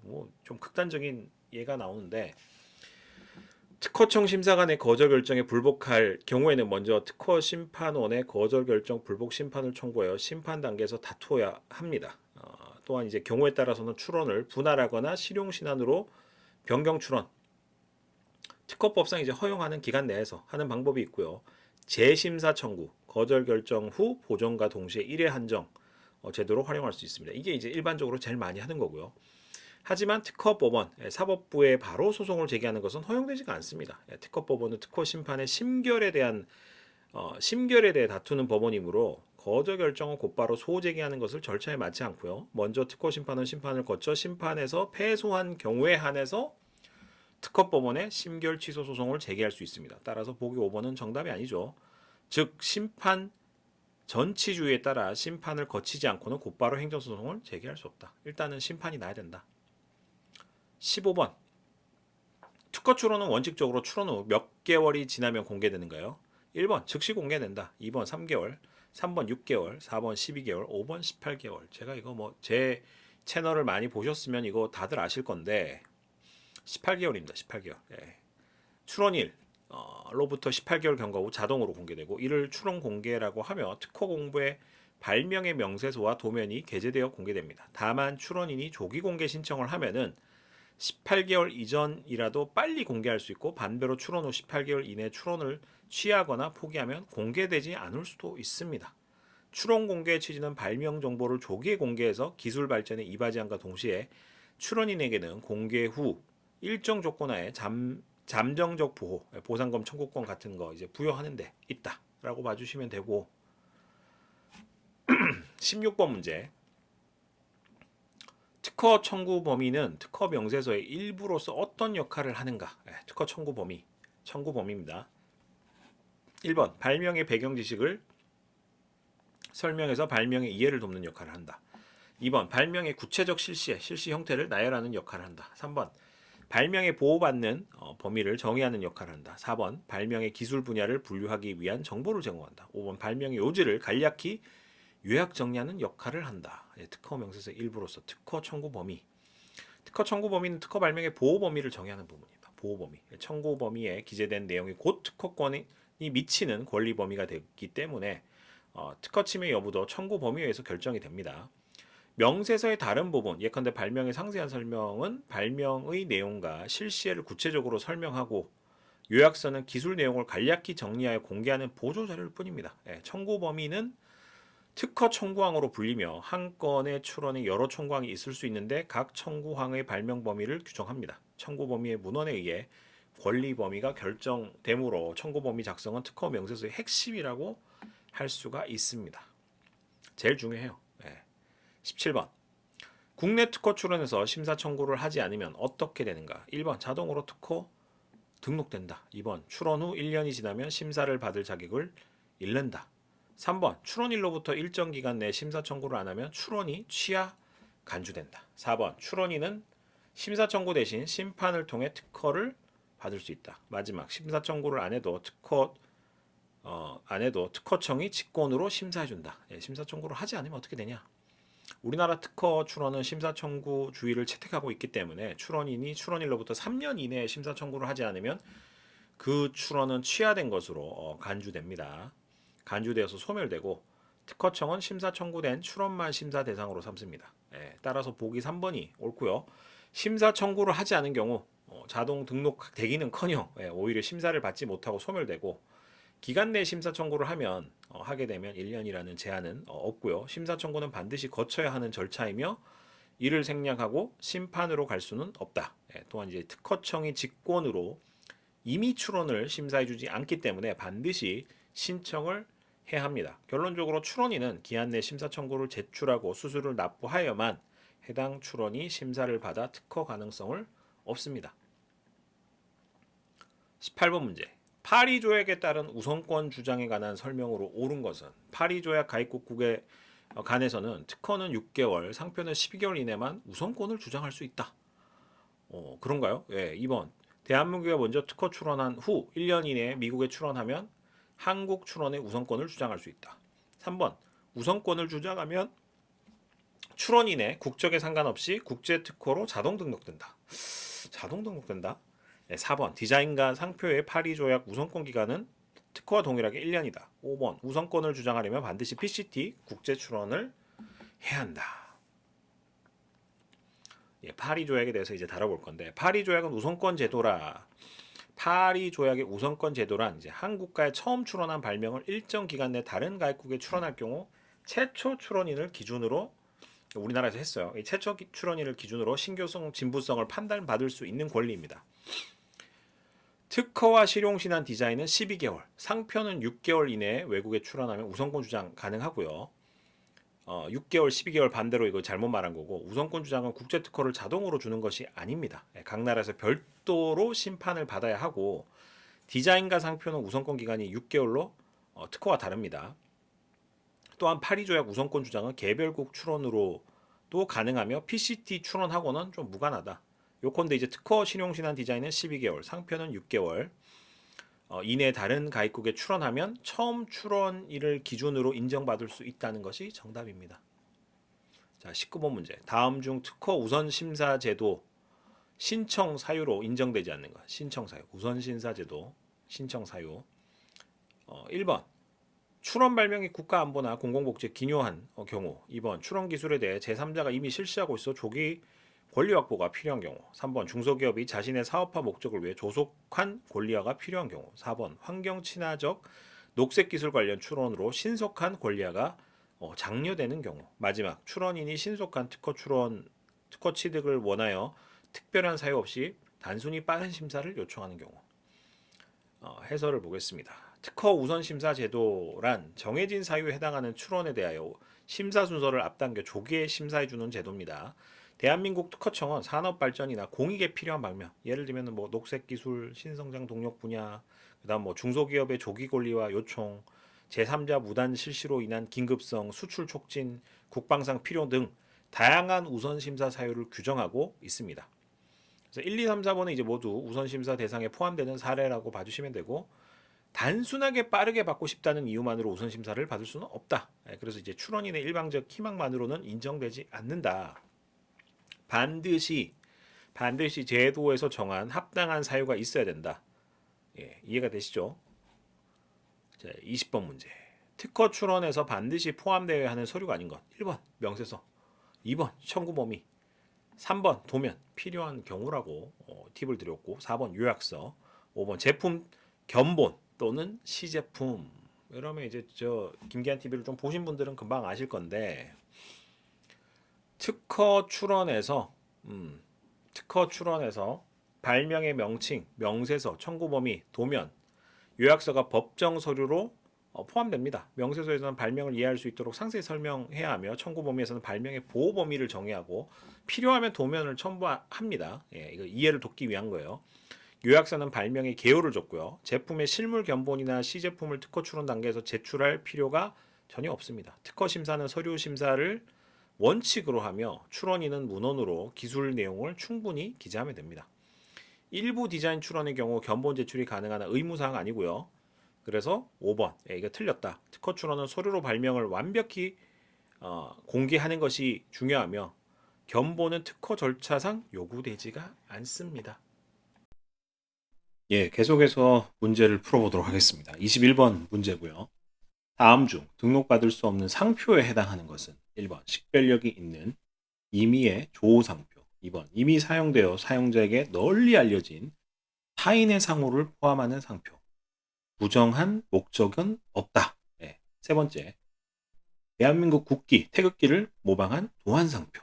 뭐 좀 극단적인 예가 나오는데, 특허청 심사관의 거절 결정에 불복할 경우에는 먼저 특허 심판원의 거절 결정 불복 심판을 청구하여 심판 단계에서 다투어야 합니다. 또한 이제 경우에 따라서는 출원을 분할하거나 실용신안으로 변경 출원, 특허법상 이제 허용하는 기간 내에서 하는 방법이 있고요. 재심사 청구, 거절 결정 후 보정과 동시에 1회 한정 제도로 활용할 수 있습니다. 이게 이제 일반적으로 제일 많이 하는 거고요. 하지만 특허법원, 사법부에 바로 소송을 제기하는 것은 허용되지가 않습니다. 특허법원은 특허 심판의 심결에 대해 다투는 법원이므로 거절 결정은 곧바로 소제기하는 것을 절차에 맞지 않고요. 먼저 특허 심판은 심판을 거쳐 심판에서 패소한 경우에 한해서 특허법원에 심결 취소 소송을 제기할 수 있습니다. 따라서 보기 5번은 정답이 아니죠. 즉 심판 전치주의에 따라 심판을 거치지 않고는 곧바로 행정소송을 제기할 수 없다. 일단은 심판이 나야 된다. 15번 특허 출원은 원칙적으로 출원 후 몇 개월이 지나면 공개되는가요? 1번 즉시 공개된다. 2번 3개월, 3번 6개월, 4번 12개월, 5번 18개월. 제가 이거 뭐 제 채널을 많이 보셨으면 이거 다들 아실 건데 18개월입니다. 18개월. 출원일 로부터 18개월 경과 후 자동으로 공개되고, 이를 출원 공개라고 하며 특허 공부의 발명의 명세서와 도면이 게재되어 공개됩니다. 다만 출원인이 조기 공개 신청을 하면은 18개월 이전이라도 빨리 공개할 수 있고, 반대로 출원 후 18개월 이내 출원을 취하거나 포기하면 공개되지 않을 수도 있습니다. 출원 공개의 취지는 발명 정보를 조기에 공개해서 기술 발전에 이바지함과 동시에 출원인에게는 공개 후 일정 조건하에 잠정적 보호, 보상금 청구권 같은 거 이제 부여하는 데 있다라고 봐주시면 되고, 16번 문제. 특허 청구 범위는 특허 명세서의 일부로서 어떤 역할을 하는가? 특허 청구 범위입니다. 1번 발명의 배경 지식을 설명해서 발명의 이해를 돕는 역할을 한다. 2번 발명의 구체적 실시 형태를 나열하는 역할을 한다. 3번 발명에 보호받는 범위를 정의하는 역할을 한다. 4번 발명의 기술 분야를 분류하기 위한 정보를 제공한다. 5번 발명의 요지를 간략히 요약 정리하는 역할을 한다. 특허 명세서 일부로서 특허 청구 범위. 특허 청구 범위는 특허 발명의 보호 범위를 정의하는 부분입니다. 보호 범위. 청구 범위에 기재된 내용이 곧 특허권이 미치는 권리 범위가 되기 때문에 특허 침해 여부도 청구 범위에서 결정이 됩니다. 명세서의 다른 부분, 예컨대 발명의 상세한 설명은 발명의 내용과 실시를 구체적으로 설명하고, 요약서는 기술 내용을 간략히 정리하여 공개하는 보조 자료일 뿐입니다. 청구 범위는 특허 청구항으로 불리며 한 건의 출원에 여러 청구항이 있을 수 있는데 각 청구항의 발명 범위를 규정합니다. 청구 범위의 문헌에 의해 권리 범위가 결정되므로 청구 범위 작성은 특허 명세서의 핵심이라고 할 수가 있습니다. 제일 중요해요. 17번 국내 특허 출원에서 심사 청구를 하지 않으면 어떻게 되는가? 1번 자동으로 특허 등록된다. 2번 출원 후 1년이 지나면 심사를 받을 자격을 잃는다. 3번 출원일로부터 일정 기간 내에 심사 청구를 안 하면 출원이 취하 간주된다. 4번 출원인은 심사 청구 대신 심판을 통해 특허를 받을 수 있다. 마지막 심사 청구를 안 해도 특허청이 직권으로 심사해준다. 심사 청구를 하지 않으면 어떻게 되냐? 우리나라 특허 출원은 심사 청구 주의를 채택하고 있기 때문에 출원인이 출원일로부터 3년 이내에 심사 청구를 하지 않으면 그 출원은 취하된 것으로 간주됩니다. 간주되어서 소멸되고 특허청은 심사 청구된 출원만 심사 대상으로 삼습니다. 따라서 보기 3번이 옳고요. 심사 청구를 하지 않은 경우 자동 등록 되기는커녕 오히려 심사를 받지 못하고 소멸되고 기간 내 심사 청구를 하게 되면 1년이라는 제한은 없고요. 심사 청구는 반드시 거쳐야 하는 절차이며 이를 생략하고 심판으로 갈 수는 없다. 또한 이제 특허청이 직권으로 임의 출원을 심사해주지 않기 때문에 반드시 신청을 해야 합니다. 결론적으로 출원인은 기한 내 심사 청구를 제출하고 수수료를 납부하여야만 해당 출원이 심사를 받아 특허 가능성을 얻습니다. 18번 문제. 파리조약에 따른 우선권 주장에 관한 설명으로 옳은 것은 파리조약 가입국에 간에서는 특허는 6개월, 상표는 12개월 이내만 우선권을 주장할 수 있다. 그런가요? 2번. 대한민국에 먼저 특허 출원한 후 1년 이내에 미국에 출원하면 한국 출원의 우선권을 주장할 수 있다. 3번. 우선권을 주장하면 출원인의 국적에 상관없이 국제 특허로 자동 등록된다. 자동 등록된다? 4번. 디자인과 상표의 파리 조약 우선권 기간은 특허와 동일하게 1년이다. 5번. 우선권을 주장하려면 반드시 PCT 국제 출원을 해야 한다. 파리 조약에 대해서 이제 다뤄볼 건데, 파리 조약은 우선권 제도라. 파리 조약의 우선권 제도란 이제 한국가에 처음 출원한 발명을 일정 기간 내 다른 가입국에 출원할 경우 최초 출원인을 기준으로 우리나라에서 했어요. 이 최초 출원인을 기준으로 신규성, 진부성을 판단받을 수 있는 권리입니다. 특허와 실용신안 디자인은 12개월, 상표는 6개월 이내에 외국에 출원하면 우선권 주장 가능하고요. 6개월, 12개월 반대로 이거 잘못 말한 거고 우선권 주장은 국제 특허를 자동으로 주는 것이 아닙니다. 각 나라에서 별도로 심판을 받아야 하고 디자인과 상표는 우선권 기간이 6개월로 특허와 다릅니다. 또한 파리 조약 우선권 주장은 개별국 출원으로도 가능하며 PCT 출원하고는 좀 무관하다. 요컨대 이제 특허 실용신안 디자인은 12개월, 상표는 6개월 이내 다른 가입국에 출원하면 처음 출원일을 기준으로 인정받을 수 있다는 것이 정답입니다. 자, 19번 문제. 다음 중 특허 우선 심사 제도 신청 사유로 인정되지 않는 것. 신청 사유. 우선 심사 제도 신청 사유. 1번. 출원 발명이 국가안보나 공공복지에 기여한 경우. 2번. 출원 기술에 대해 제3자가 이미 실시하고 있어 조기 권리 확보가 필요한 경우. 3번. 중소기업이 자신의 사업화 목적을 위해 조속한 권리화가 필요한 경우. 4번. 환경 친화적 녹색기술 관련 출원으로 신속한 권리화가 장려되는 경우. 마지막. 출원인이 신속한 특허 취득을 원하여 특별한 사유 없이 단순히 빠른 심사를 요청하는 경우. 해설을 보겠습니다. 특허 우선 심사 제도란 정해진 사유에 해당하는 출원에 대하여 심사 순서를 앞당겨 조기에 심사해주는 제도입니다. 대한민국 특허청은 산업 발전이나 공익에 필요한 방면, 예를 들면 뭐 녹색 기술, 신성장 동력 분야, 그다음 뭐 중소기업의 조기 권리화 요청, 제3자 무단 실시로 인한 긴급성, 수출 촉진, 국방상 필요 등 다양한 우선 심사 사유를 규정하고 있습니다. 그래서 1, 2, 3, 4번은 이제 모두 우선 심사 대상에 포함되는 사례라고 봐주시면 되고 단순하게 빠르게 받고 싶다는 이유만으로 우선 심사를 받을 수는 없다. 그래서 이제 출원인의 일방적 희망만으로는 인정되지 않는다. 반드시 제도에서 정한 합당한 사유가 있어야 된다. 이해가 되시죠? 자, 20번 문제. 특허 출원에서 반드시 포함되어야 하는 서류가 아닌 것. 1번 명세서, 2번 청구 범위, 3번 도면 필요한 경우라고 팁을 드렸고 4번 요약서, 5번 제품 견본 또는 시제품. 이러면 이제 저 김기한 TV를 좀 보신 분들은 금방 아실 건데 특허 출원에서 발명의 명칭, 명세서, 청구 범위, 도면, 요약서가 법정 서류로 포함됩니다. 명세서에서는 발명을 이해할 수 있도록 상세히 설명해야 하며 청구 범위에서는 발명의 보호 범위를 정의하고 필요하면 도면을 첨부합니다. 이거 이해를 돕기 위한 거예요. 요약서는 발명의 개요를 줬고요. 제품의 실물 견본이나 시제품을 특허 출원 단계에서 제출할 필요가 전혀 없습니다. 특허 심사는 서류 심사를 원칙으로 하며 출원인은 문헌으로 기술 내용을 충분히 기재하면 됩니다. 일부 디자인 출원의 경우 견본 제출이 가능한 의무사항 아니고요. 그래서 5번 이거 틀렸다. 특허 출원은 서류로 발명을 완벽히 공개하는 것이 중요하며 견본은 특허 절차상 요구되지가 않습니다. 계속해서 문제를 풀어보도록 하겠습니다. 21번 문제고요. 다음 중 등록받을 수 없는 상표에 해당하는 것은 1번 식별력이 있는 임의의 조상표, 2번 이미 사용되어 사용자에게 널리 알려진 타인의 상호를 포함하는 상표, 부정한 목적은 없다. 네. 세 번째, 대한민국 국기, 태극기를 모방한 도안상표,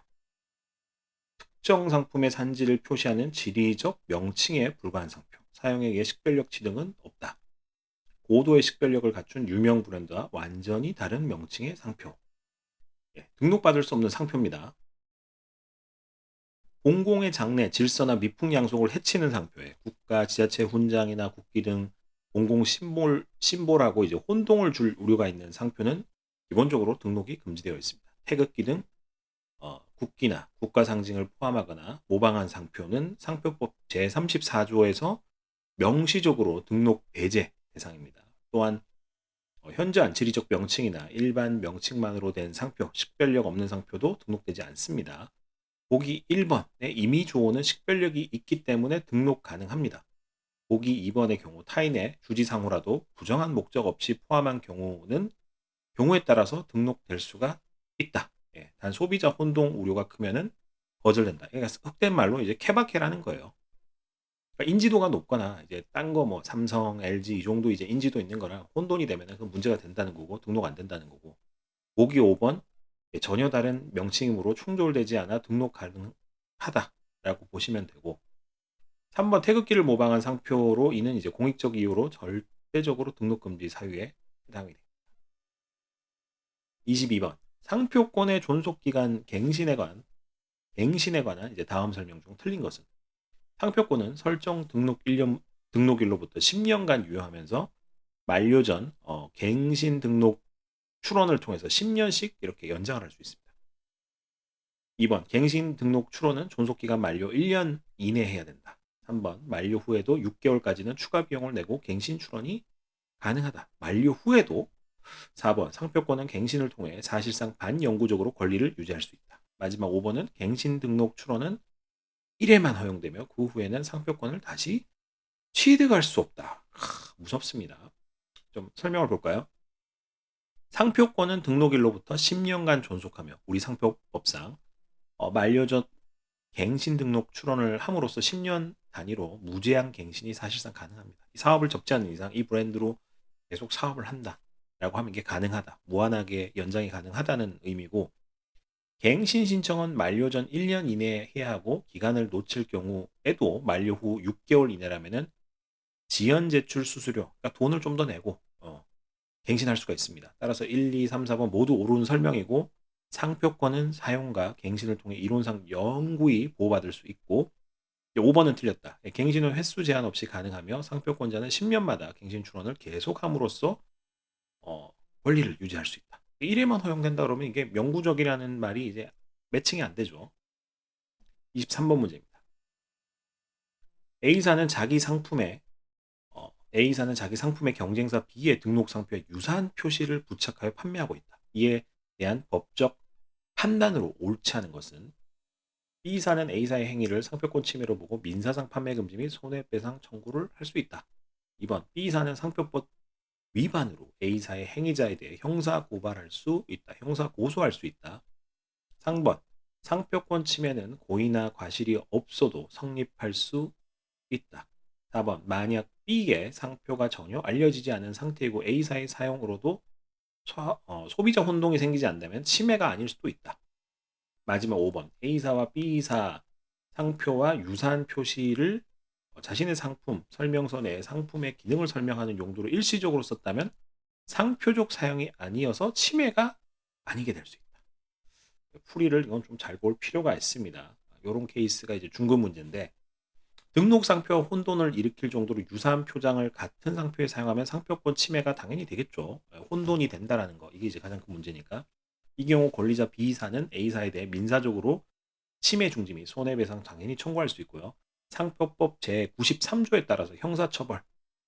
특정 상품의 산지를 표시하는 지리적 명칭에 불과한 상표, 사용액의 식별력치 등은 없다. 고도의 식별력을 갖춘 유명 브랜드와 완전히 다른 명칭의 상표. 예, 등록받을 수 없는 상표입니다. 공공의 장래, 질서나 미풍양속을 해치는 상표에 국가, 지자체 훈장이나 국기 등 공공 심볼하고 이제 혼동을 줄 우려가 있는 상표는 기본적으로 등록이 금지되어 있습니다. 태극기 등 국기나 국가 상징을 포함하거나 모방한 상표는 상표법 제34조에서 명시적으로 등록 배제 대상입니다. 또한 현저한 지리적 명칭이나 일반 명칭만으로 된 상표, 식별력 없는 상표도 등록되지 않습니다. 보기 1번의 임의 조어는 식별력이 있기 때문에 등록 가능합니다. 보기 2번의 경우 타인의 주지상호라도 부정한 목적 없이 포함한 경우는 경우에 따라서 등록될 수가 있다. 예, 단 소비자 혼동 우려가 크면은 거절된다. 그러니까 흑된 말로 이제 케바케라는 거예요. 그러니까 인지도가 높거나 이제 딴 거 뭐 삼성, LG 이 정도 이제 인지도 있는 거랑 혼돈이 되면은 그 문제가 된다는 거고 등록 안 된다는 거고. 보기 5번 전혀 다른 명칭이므로 충돌되지 않아 등록 가능하다라고 보시면 되고 3번 태극기를 모방한 상표로 이는 이제 공익적 이유로 절대적으로 등록 금지 사유에 해당이 됩니다. 22번 상표권의 존속 기간 갱신에 관한 이제 다음 설명 중 틀린 것은 상표권은 설정 등록일로부터 10년간 유효하면서 만료 전 갱신 등록 출원을 통해서 10년씩 이렇게 연장을 할 수 있습니다. 2번 갱신 등록 출원은 존속기간 만료 1년 이내에 해야 된다. 3번 만료 후에도 6개월까지는 추가 비용을 내고 갱신 출원이 가능하다. 만료 후에도 4번 상표권은 갱신을 통해 사실상 반영구적으로 권리를 유지할 수 있다. 마지막 5번은 갱신 등록 출원은 1회만 허용되며 그 후에는 상표권을 다시 취득할 수 없다. 무섭습니다. 좀 설명을 볼까요? 상표권은 등록일로부터 10년간 존속하며 우리 상표법상 만료 전 갱신 등록 출원을 함으로써 10년 단위로 무제한 갱신이 사실상 가능합니다. 이 사업을 접지 않는 이상 이 브랜드로 계속 사업을 한다라고 하면 이게 가능하다. 무한하게 연장이 가능하다는 의미고 갱신 신청은 만료 전 1년 이내에 해야 하고 기간을 놓칠 경우에도 만료 후 6개월 이내라면은 지연 제출 수수료, 그러니까 돈을 좀 더 내고 갱신할 수가 있습니다. 따라서 1, 2, 3, 4번 모두 옳은 설명이고 상표권은 사용과 갱신을 통해 이론상 영구히 보호받을 수 있고 5번은 틀렸다. 갱신은 횟수 제한 없이 가능하며 상표권자는 10년마다 갱신 출원을 계속함으로써 권리를 유지할 수 있다. 1회만 허용된다 그러면 이게 명구적이라는 말이 이제 매칭이 안 되죠. 23번 문제입니다. A사는 자기 상품의 경쟁사 B의 등록 상표에 유사한 표시를 부착하여 판매하고 있다. 이에 대한 법적 판단으로 옳지 않은 것은 B사는 A사의 행위를 상표권 침해로 보고 민사상 판매 금지 및 손해배상 청구를 할 수 있다. 2번 B사는 상표법 위반으로 A사의 행위자에 대해 형사 고발할 수 있다. 형사 고소할 수 있다. 3번 상표권 침해는 고의나 과실이 없어도 성립할 수 있다. 4번 만약 B의 상표가 전혀 알려지지 않은 상태이고 A사의 사용으로도 소비자 혼동이 생기지 않는다면 침해가 아닐 수도 있다. 마지막 5번 A사와 B사 상표와 유사한 표시를 자신의 상품 설명서 내에 상품의 기능을 설명하는 용도로 일시적으로 썼다면 상표적 사용이 아니어서 침해가 아니게 될 수 있다. 풀이를 이건 좀 잘 볼 필요가 있습니다. 이런 케이스가 이제 중급 문제인데 등록 상표와 혼돈을 일으킬 정도로 유사한 표장을 같은 상표에 사용하면 상표권 침해가 당연히 되겠죠. 혼돈이 된다라는 거 이게 이제 가장 큰 문제니까 이 경우 권리자 B사는 A사에 대해 민사적으로 침해 중지 및 손해배상 당연히 청구할 수 있고요. 상표법 제93조에 따라서 형사처벌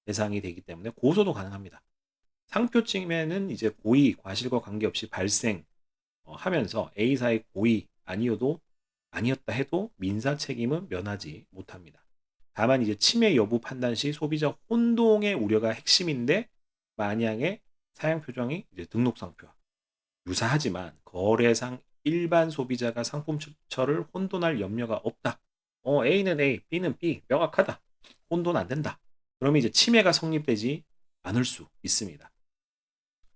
대상이 되기 때문에 고소도 가능합니다. 상표 침해는 이제 고의, 과실과 관계없이 발생하면서 A사의 고의 아니었다 해도 민사 책임은 면하지 못합니다. 다만 이제 침해 여부 판단 시 소비자 혼동의 우려가 핵심인데 만약에 사용 표정이 이제 등록 상표와 유사하지만 거래상 일반 소비자가 상품처를 혼돈할 염려가 없다. A는 A, B는 B, 명확하다. 혼돈 안 된다. 그러면 이제 침해가 성립되지 않을 수 있습니다.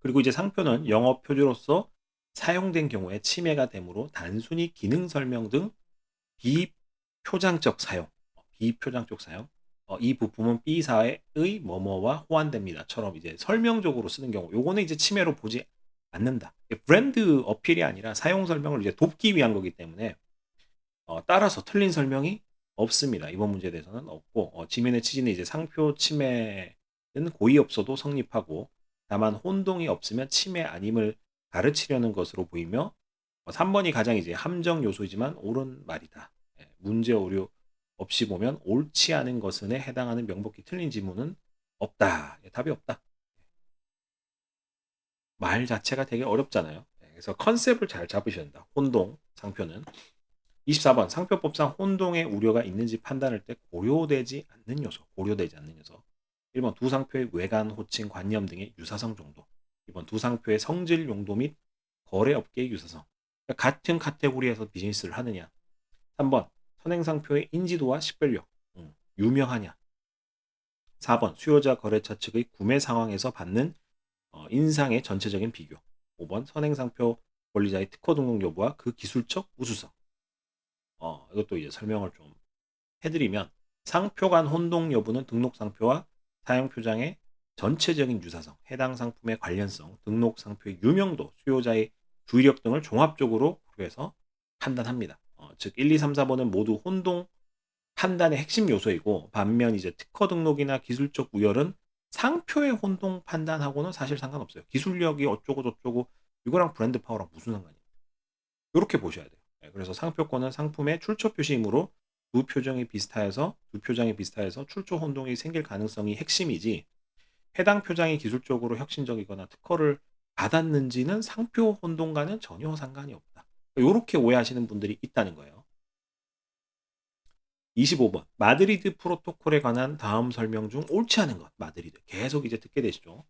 그리고 이제 상표는 영업 표지로서 사용된 경우에 침해가 되므로 단순히 기능 설명 등 비표장적 사용, 비표장적 사용, 이 부품은 B사의 뭐뭐와 호환됩니다처럼 이제 설명적으로 쓰는 경우, 요거는 이제 침해로 보지 않는다. 브랜드 어필이 아니라 사용 설명을 이제 돕기 위한 거기 때문에 따라서 틀린 설명이 없습니다. 이번 문제에 대해서는 없고, 지면의 취지는 이제 상표 침해는 고의 없어도 성립하고 다만 혼동이 없으면 침해 아님을 가르치려는 것으로 보이며 3번이 가장 이제 함정 요소이지만 옳은 말이다. 문제 오류 없이 보면 옳지 않은 것은에 해당하는 명백히 틀린 지문은 없다. 답이 없다. 말 자체가 되게 어렵잖아요. 그래서 컨셉을 잘 잡으셔야 된다. 혼동, 상표는. 24번 상표법상 혼동의 우려가 있는지 판단할 때 고려되지 않는 요소. 1번 두 상표의 외관, 호칭, 관념 등의 유사성 정도. 2번 두 상표의 성질 용도 및 거래업계의 유사성. 그러니까 같은 카테고리에서 비즈니스를 하느냐. 3번 선행상표의 인지도와 식별력. 유명하냐. 4번 수요자 거래처 측의 구매 상황에서 받는 인상의 전체적인 비교. 5번 선행상표 권리자의 특허 등록 여부와 그 기술적 우수성. 이것도 이제 설명을 좀 해드리면 상표 간 혼동 여부는 등록 상표와 사용 표장의 전체적인 유사성, 해당 상품의 관련성, 등록 상표의 유명도, 수요자의 주의력 등을 종합적으로 고려해서 판단합니다. 즉 1, 2, 3, 4번은 모두 혼동 판단의 핵심 요소이고, 반면 이제 특허 등록이나 기술적 우열은 상표의 혼동 판단하고는 사실 상관없어요. 기술력이 어쩌고 저쩌고 이거랑 브랜드 파워랑 무슨 상관이에요. 이렇게 보셔야 돼요. 그래서 상표권은 상품의 출처 표시이므로 두 표정이 비슷하여서 출처 혼동이 생길 가능성이 핵심이지, 해당 표장이 기술적으로 혁신적이거나 특허를 받았는지는 상표 혼동과는 전혀 상관이 없다. 이렇게 오해하시는 분들이 있다는 거예요. 25번 마드리드 프로토콜에 관한 다음 설명 중 옳지 않은 것. 마드리드 계속 이제 듣게 되시죠.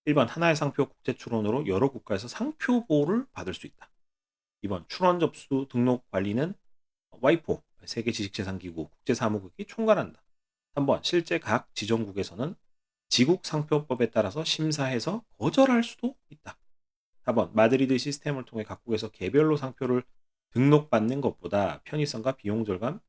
1번 하나의 상표 국제 출원으로 여러 국가에서 상표 보호를 받을 수 있다. 2번 출원 접수 등록 관리는 와이포 세계 지식재산기구 국제사무국이 총괄한다. 3번 실제 각 지정국에서는 지국 상표법에 따라서 심사해서 거절할 수도 있다. 4번 마드리드 시스템을 통해 각국에서 개별로 상표를 등록받는 것보다 편의성과 비용 절감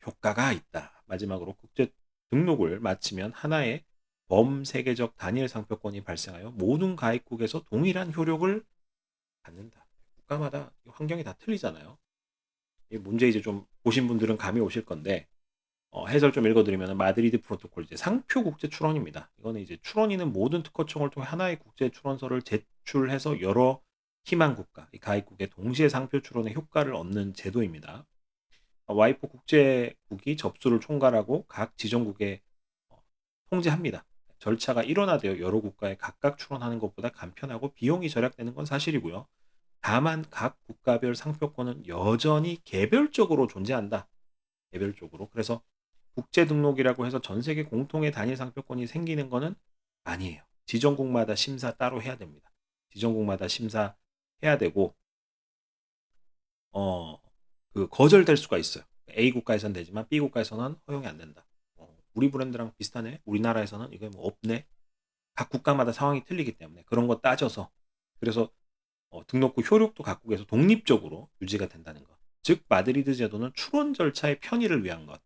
효과가 있다. 마지막으로 국제 등록을 마치면 하나의 범세계적 단일 상표권이 발생하여 모든 가입국에서 동일한 효력을 갖는다. 국가마다 환경이 다 틀리잖아요. 이 문제 이제 좀 보신 분들은 감이 오실 건데, 해설 좀 읽어드리면 마드리드 프로토콜 이제 상표 국제 출원입니다. 이거는 이제 출원인은 모든 특허청을 통해 하나의 국제 출원서를 제출해서 여러 희망 국가, 가입국에 동시에 상표 출원의 효과를 얻는 제도입니다. 와이포 국제국이 접수를 총괄하고 각 지정국에 통지합니다. 절차가 일원화되어 여러 국가에 각각 출원하는 것보다 간편하고 비용이 절약되는 건 사실이고요. 다만 각 국가별 상표권은 여전히 개별적으로 존재한다. 개별적으로. 그래서 국제 등록이라고 해서 전 세계 공통의 단일 상표권이 생기는 것은 아니에요. 지정국마다 심사 따로 해야 됩니다. 지정국마다 심사해야 되고, 거절될 수가 있어요. A 국가에서는 되지만 B 국가에서는 허용이 안 된다. 우리 브랜드랑 비슷하네. 우리나라에서는 이게 뭐 없네. 각 국가마다 상황이 틀리기 때문에 그런 거 따져서, 그래서 등록 후 효력도 각국에서 독립적으로 유지가 된다는 것. 즉 마드리드 제도는 출원 절차의 편의를 위한 것.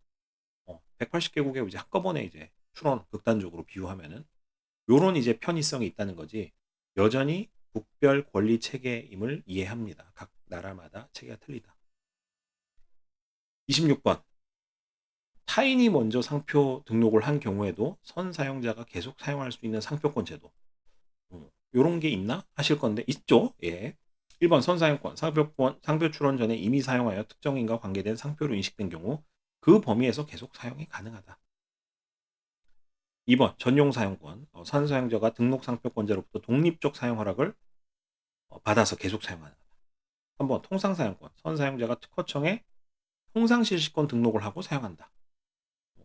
180개국에 이제 한꺼번에 이제 출원 극단적으로 비유하면은 요런 이제 편의성이 있다는 거지, 여전히 국별 권리 체계임을 이해합니다. 각 나라마다 체계가 틀리다. 26번 타인이 먼저 상표 등록을 한 경우에도 선 사용자가 계속 사용할 수 있는 상표권 제도. 요런 게 있나 하실 건데 있죠. 예. 1번 선사용권, 상표 출원 전에 이미 사용하여 특정인과 관계된 상표로 인식된 경우 그 범위에서 계속 사용이 가능하다. 2번 전용 사용권, 선 사용자가 등록 상표권자로부터 독립적 사용 허락을 받아서 계속 사용하는 거다. 3번 통상 사용권, 선 사용자가 특허청에 통상 실시권 등록을 하고 사용한다.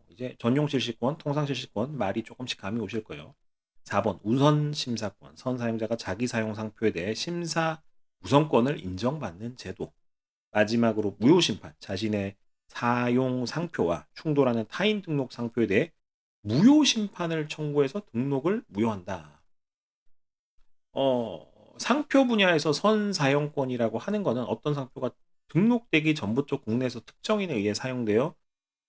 이제 전용 실시권, 통상 실시권 말이 조금씩 감이 오실 거예요. 4번 우선 심사권. 선 사용자가 자기 사용 상표에 대해 심사 우선권을 인정받는 제도. 마지막으로 무효 심판. 자신의 사용 상표와 충돌하는 타인 등록 상표에 대해 무효 심판을 청구해서 등록을 무효한다. 상표 분야에서 선 사용권이라고 하는 것은 어떤 상표가 등록되기 전부터 국내에서 특정인에 의해 사용되어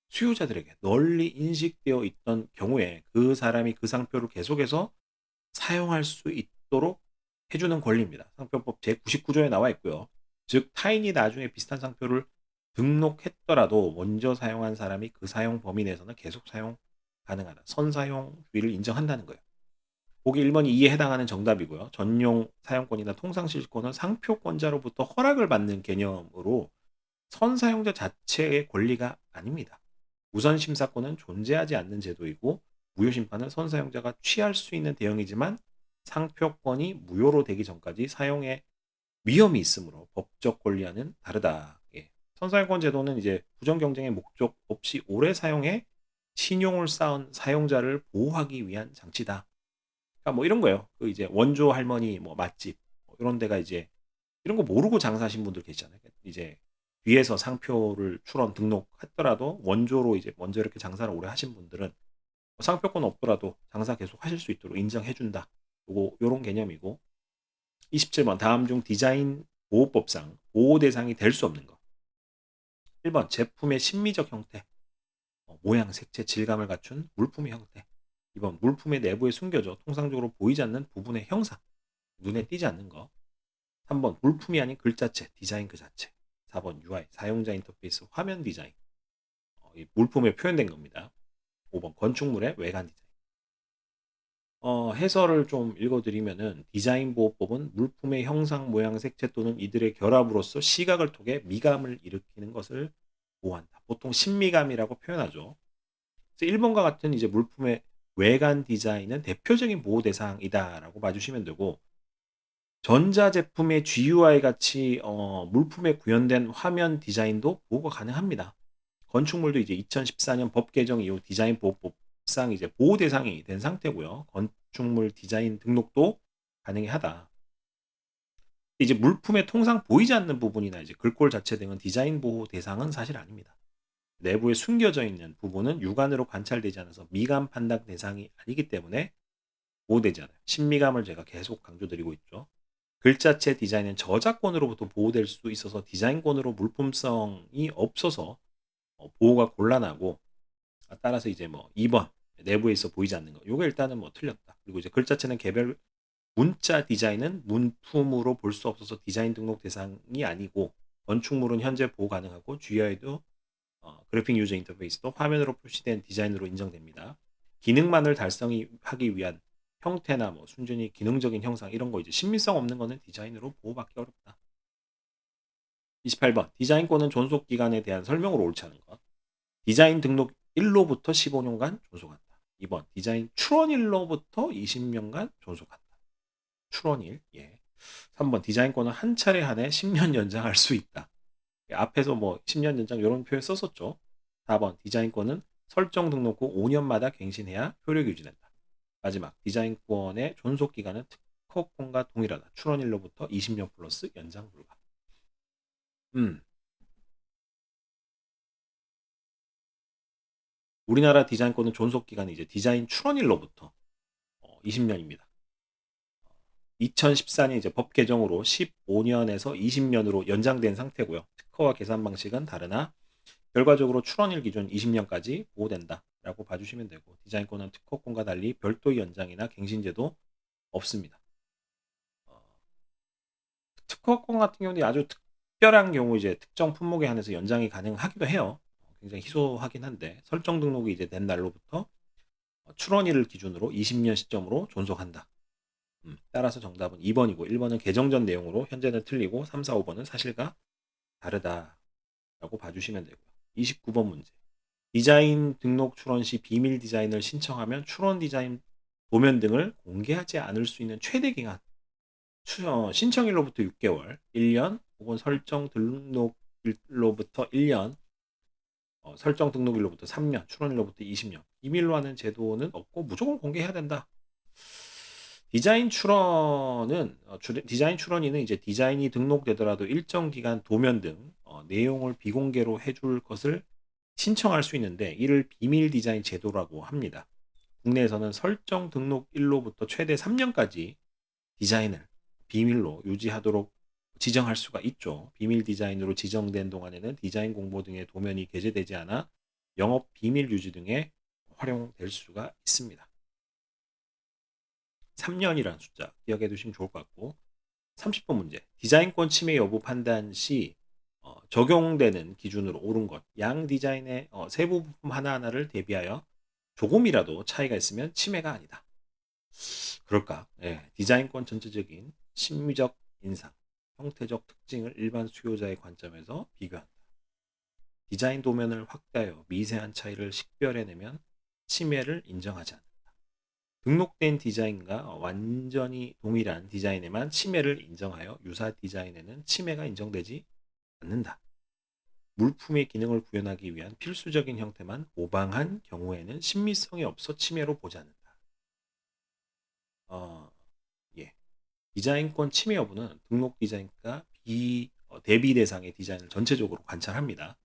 수요자들에게 널리 인식되어 있던 경우에 그 사람이 그 상표를 계속해서 사용할 수 있도록 해주는 권리입니다. 상표법 제99조에 나와 있고요. 즉 타인이 나중에 비슷한 상표를 등록했더라도 먼저 사용한 사람이 그 사용 범위 내에서는 계속 사용 가능하다. 선사용주의를 인정한다는 거예요. 보기 1번이 이에 해당하는 정답이고요. 전용 사용권이나 통상실권은 상표권자로부터 허락을 받는 개념으로 선사용자 자체의 권리가 아닙니다. 우선 심사권은 존재하지 않는 제도이고 무효 심판은 선사용자가 취할 수 있는 대응이지만 상표권이 무효로 되기 전까지 사용에 위험이 있으므로 법적 권리와는 다르다. 예. 선사용권 제도는 이제 부정 경쟁의 목적 없이 오래 사용해 신용을 쌓은 사용자를 보호하기 위한 장치다. 그러니까 뭐 이런 거예요. 그 이제 원조 할머니 뭐 맛집 뭐 이런 데가 이제 이런 거 모르고 장사하신 분들 계시잖아요. 이제 뒤에서 상표를 출원 등록했더라도 원조로 이제 먼저 이렇게 장사를 오래 하신 분들은 상표권 없더라도 장사 계속 하실 수 있도록 인정해준다. 요런 개념이고 27번 다음 중 디자인 보호법상 보호 대상이 될 수 없는 것. 1번 제품의 심미적 형태, 모양, 색채, 질감을 갖춘 물품의 형태. 2번 물품의 내부에 숨겨져 통상적으로 보이지 않는 부분의 형상, 눈에 띄지 않는 것. 3번 물품이 아닌 글자체, 디자인 그 자체. 4번 UI, 사용자 인터페이스, 화면 디자인. 이 물품에 표현된 겁니다. 5번 건축물의 외관 디자인. 해설을 좀 읽어드리면은 디자인 보호법은 물품의 형상, 모양, 색채 또는 이들의 결합으로서 시각을 통해 미감을 일으키는 것을 보호한다. 보통 신미감이라고 표현하죠. 그래서 1번과 같은 이제 물품의 외관 디자인은 대표적인 보호 대상이다라고 봐주시면 되고 전자제품의 GUI 같이 물품에 구현된 화면 디자인도 보호가 가능합니다. 건축물도 이제 2014년 법 개정 이후 디자인 보호법상 이제 보호 대상이 된 상태고요. 건축물 디자인 등록도 가능하다. 이제 물품에 통상 보이지 않는 부분이나 이제 글꼴 자체 등은 디자인 보호 대상은 사실 아닙니다. 내부에 숨겨져 있는 부분은 육안으로 관찰되지 않아서 미감 판단 대상이 아니기 때문에 보호되지 않아요. 신미감을 제가 계속 강조드리고 있죠. 글자체 디자인은 저작권으로부터 보호될 수 있어서 디자인권으로 물품성이 없어서 보호가 곤란하고 따라서 이제 뭐 2번 내부에 있어 보이지 않는 거. 요게 일단은 뭐 틀렸다. 그리고 이제 글자체는 개별 문자 디자인은 문품으로 볼 수 없어서 디자인 등록 대상이 아니고 건축물은 현재 보호 가능하고 GUI도 그래픽 유저 인터페이스도 화면으로 표시된 디자인으로 인정됩니다. 기능만을 달성하기 위한 형태나 뭐 순전히 기능적인 형상 이런 거 이제 신미성 없는 거는 디자인으로 보호받기 어렵다. 28번 디자인권은 존속 기간에 대한 설명으로 옳지 않은 것. 디자인 등록 1로부터 15년간 존속한다. 2번 디자인 출원일로부터 20년간 존속한다. 출원일. 예. 3번 디자인권은 한 차례 한해 10년 연장할 수 있다. 앞에서 뭐 10년 연장 이런 표현 썼었죠. 4번 디자인권은 설정 등록 후 5년마다 갱신해야 효력이 유지된다. 마지막 디자인권의 존속 기간은 특허권과 동일하다. 출원일로부터 20년 플러스 연장 불가. 우리나라 디자인권은 존속 기간이 이제 디자인 출원일로부터 20년입니다. 2014년 이제 법 개정으로 15년에서 20년으로 연장된 상태고요. 특허와 계산 방식은 다르나 결과적으로 출원일 기준 20년까지 보호된다라고 봐주시면 되고 디자인권은 특허권과 달리 별도의 연장이나 갱신제도 없습니다. 특허권 같은 경우는 아주 특별한 경우 이제 특정 품목에 한해서 연장이 가능하기도 해요. 굉장히 희소하긴 한데 설정 등록이 이제 된 날로부터 출원일을 기준으로 20년 시점으로 존속한다. 따라서 정답은 2번이고 1번은 개정 전 내용으로 현재는 틀리고 3, 4, 5번은 사실과 다르다라고 봐주시면 되고요. 29번 문제. 디자인 등록 출원 시 비밀 디자인을 신청하면 출원 디자인 도면 등을 공개하지 않을 수 있는 최대 기간 신청일로부터 6개월, 1년 혹은 설정 등록일로부터 1년 설정 등록일로부터 3년, 출원일로부터 20년 비밀로 하는 제도는 없고 무조건 공개해야 된다. 디자인 출원은 디자인 출원인은 이제 디자인이 등록되더라도 일정 기간 도면 등 내용을 비공개로 해줄 것을 신청할 수 있는데 이를 비밀 디자인 제도라고 합니다. 국내에서는 설정 등록일로부터 최대 3년까지 디자인을 비밀로 유지하도록 지정할 수가 있죠. 비밀 디자인으로 지정된 동안에는 디자인 공모 등의 도면이 게재되지 않아 영업 비밀 유지 등에 활용될 수가 있습니다. 3년이라는 숫자 기억해 두시면 좋을 것 같고 30번 문제. 디자인권 침해 여부 판단 시 적용되는 기준으로 옳은 것. 양 디자인의 세부 부품 하나하나를 대비하여 조금이라도 차이가 있으면 침해가 아니다. 그럴까? 예, 디자인권 전체적인 심미적 인상, 형태적 특징을 일반 수요자의 관점에서 비교한다. 디자인 도면을 확대하여 미세한 차이를 식별해내면 침해를 인정하지 않는다. 등록된 디자인과 완전히 동일한 디자인에만 침해를 인정하여 유사 디자인에는 침해가 인정되지 않는다. 물품의 기능을 구현하기 위한 필수적인 형태만 모방한 경우에는 신미성이 없어 침해로 보지 않는다. 예. 디자인권 침해 여부는 등록 디자인과 대비 대상의 디자인을 전체적으로 관찰합니다.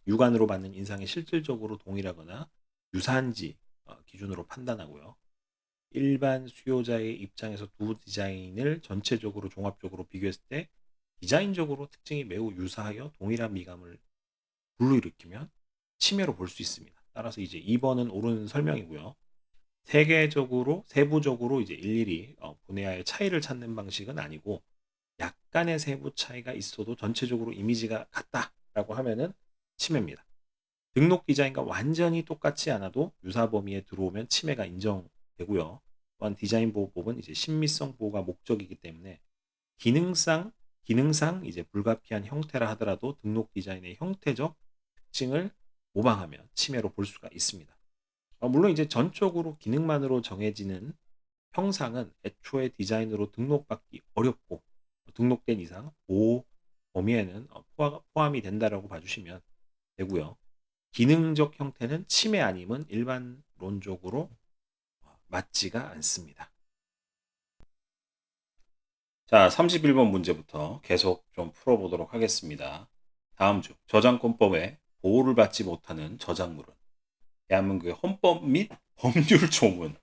육안으로 받는 인상이 실질적으로 동일하거나 유사한지 기준으로 판단하고요. 일반 수요자의 입장에서 두 디자인을 전체적으로 종합적으로 비교했을 때 디자인적으로 특징이 매우 유사하여 동일한 미감을 불러일으키면 침해로 볼 수 있습니다. 따라서 이제 2번은 옳은 설명이고요. 세부적으로 이제 일일이 분해하여 차이를 찾는 방식은 아니고 약간의 세부 차이가 있어도 전체적으로 이미지가 같다라고 하면은 침해입니다. 등록 디자인과 완전히 똑같지 않아도 유사 범위에 들어오면 침해가 인정되고요. 또한 디자인 보호법은 이제 신미성 보호가 목적이기 때문에 기능상 이제 불가피한 형태라 하더라도 등록 디자인의 형태적 특징을 모방하면 침해로 볼 수가 있습니다. 물론 이제 전적으로 기능만으로 정해지는 형상은 애초에 디자인으로 등록받기 어렵고 등록된 이상 보호 범위에는 포함이 된다라고 봐주시면 되고요. 기능적 형태는 침해 아님은 일반론적으로 맞지가 않습니다. 자, 31번 문제부터 계속 좀 풀어보도록 하겠습니다. 다음 중 저작권법에 보호를 받지 못하는 저작물은 대한민국의 헌법 및 법률 조문.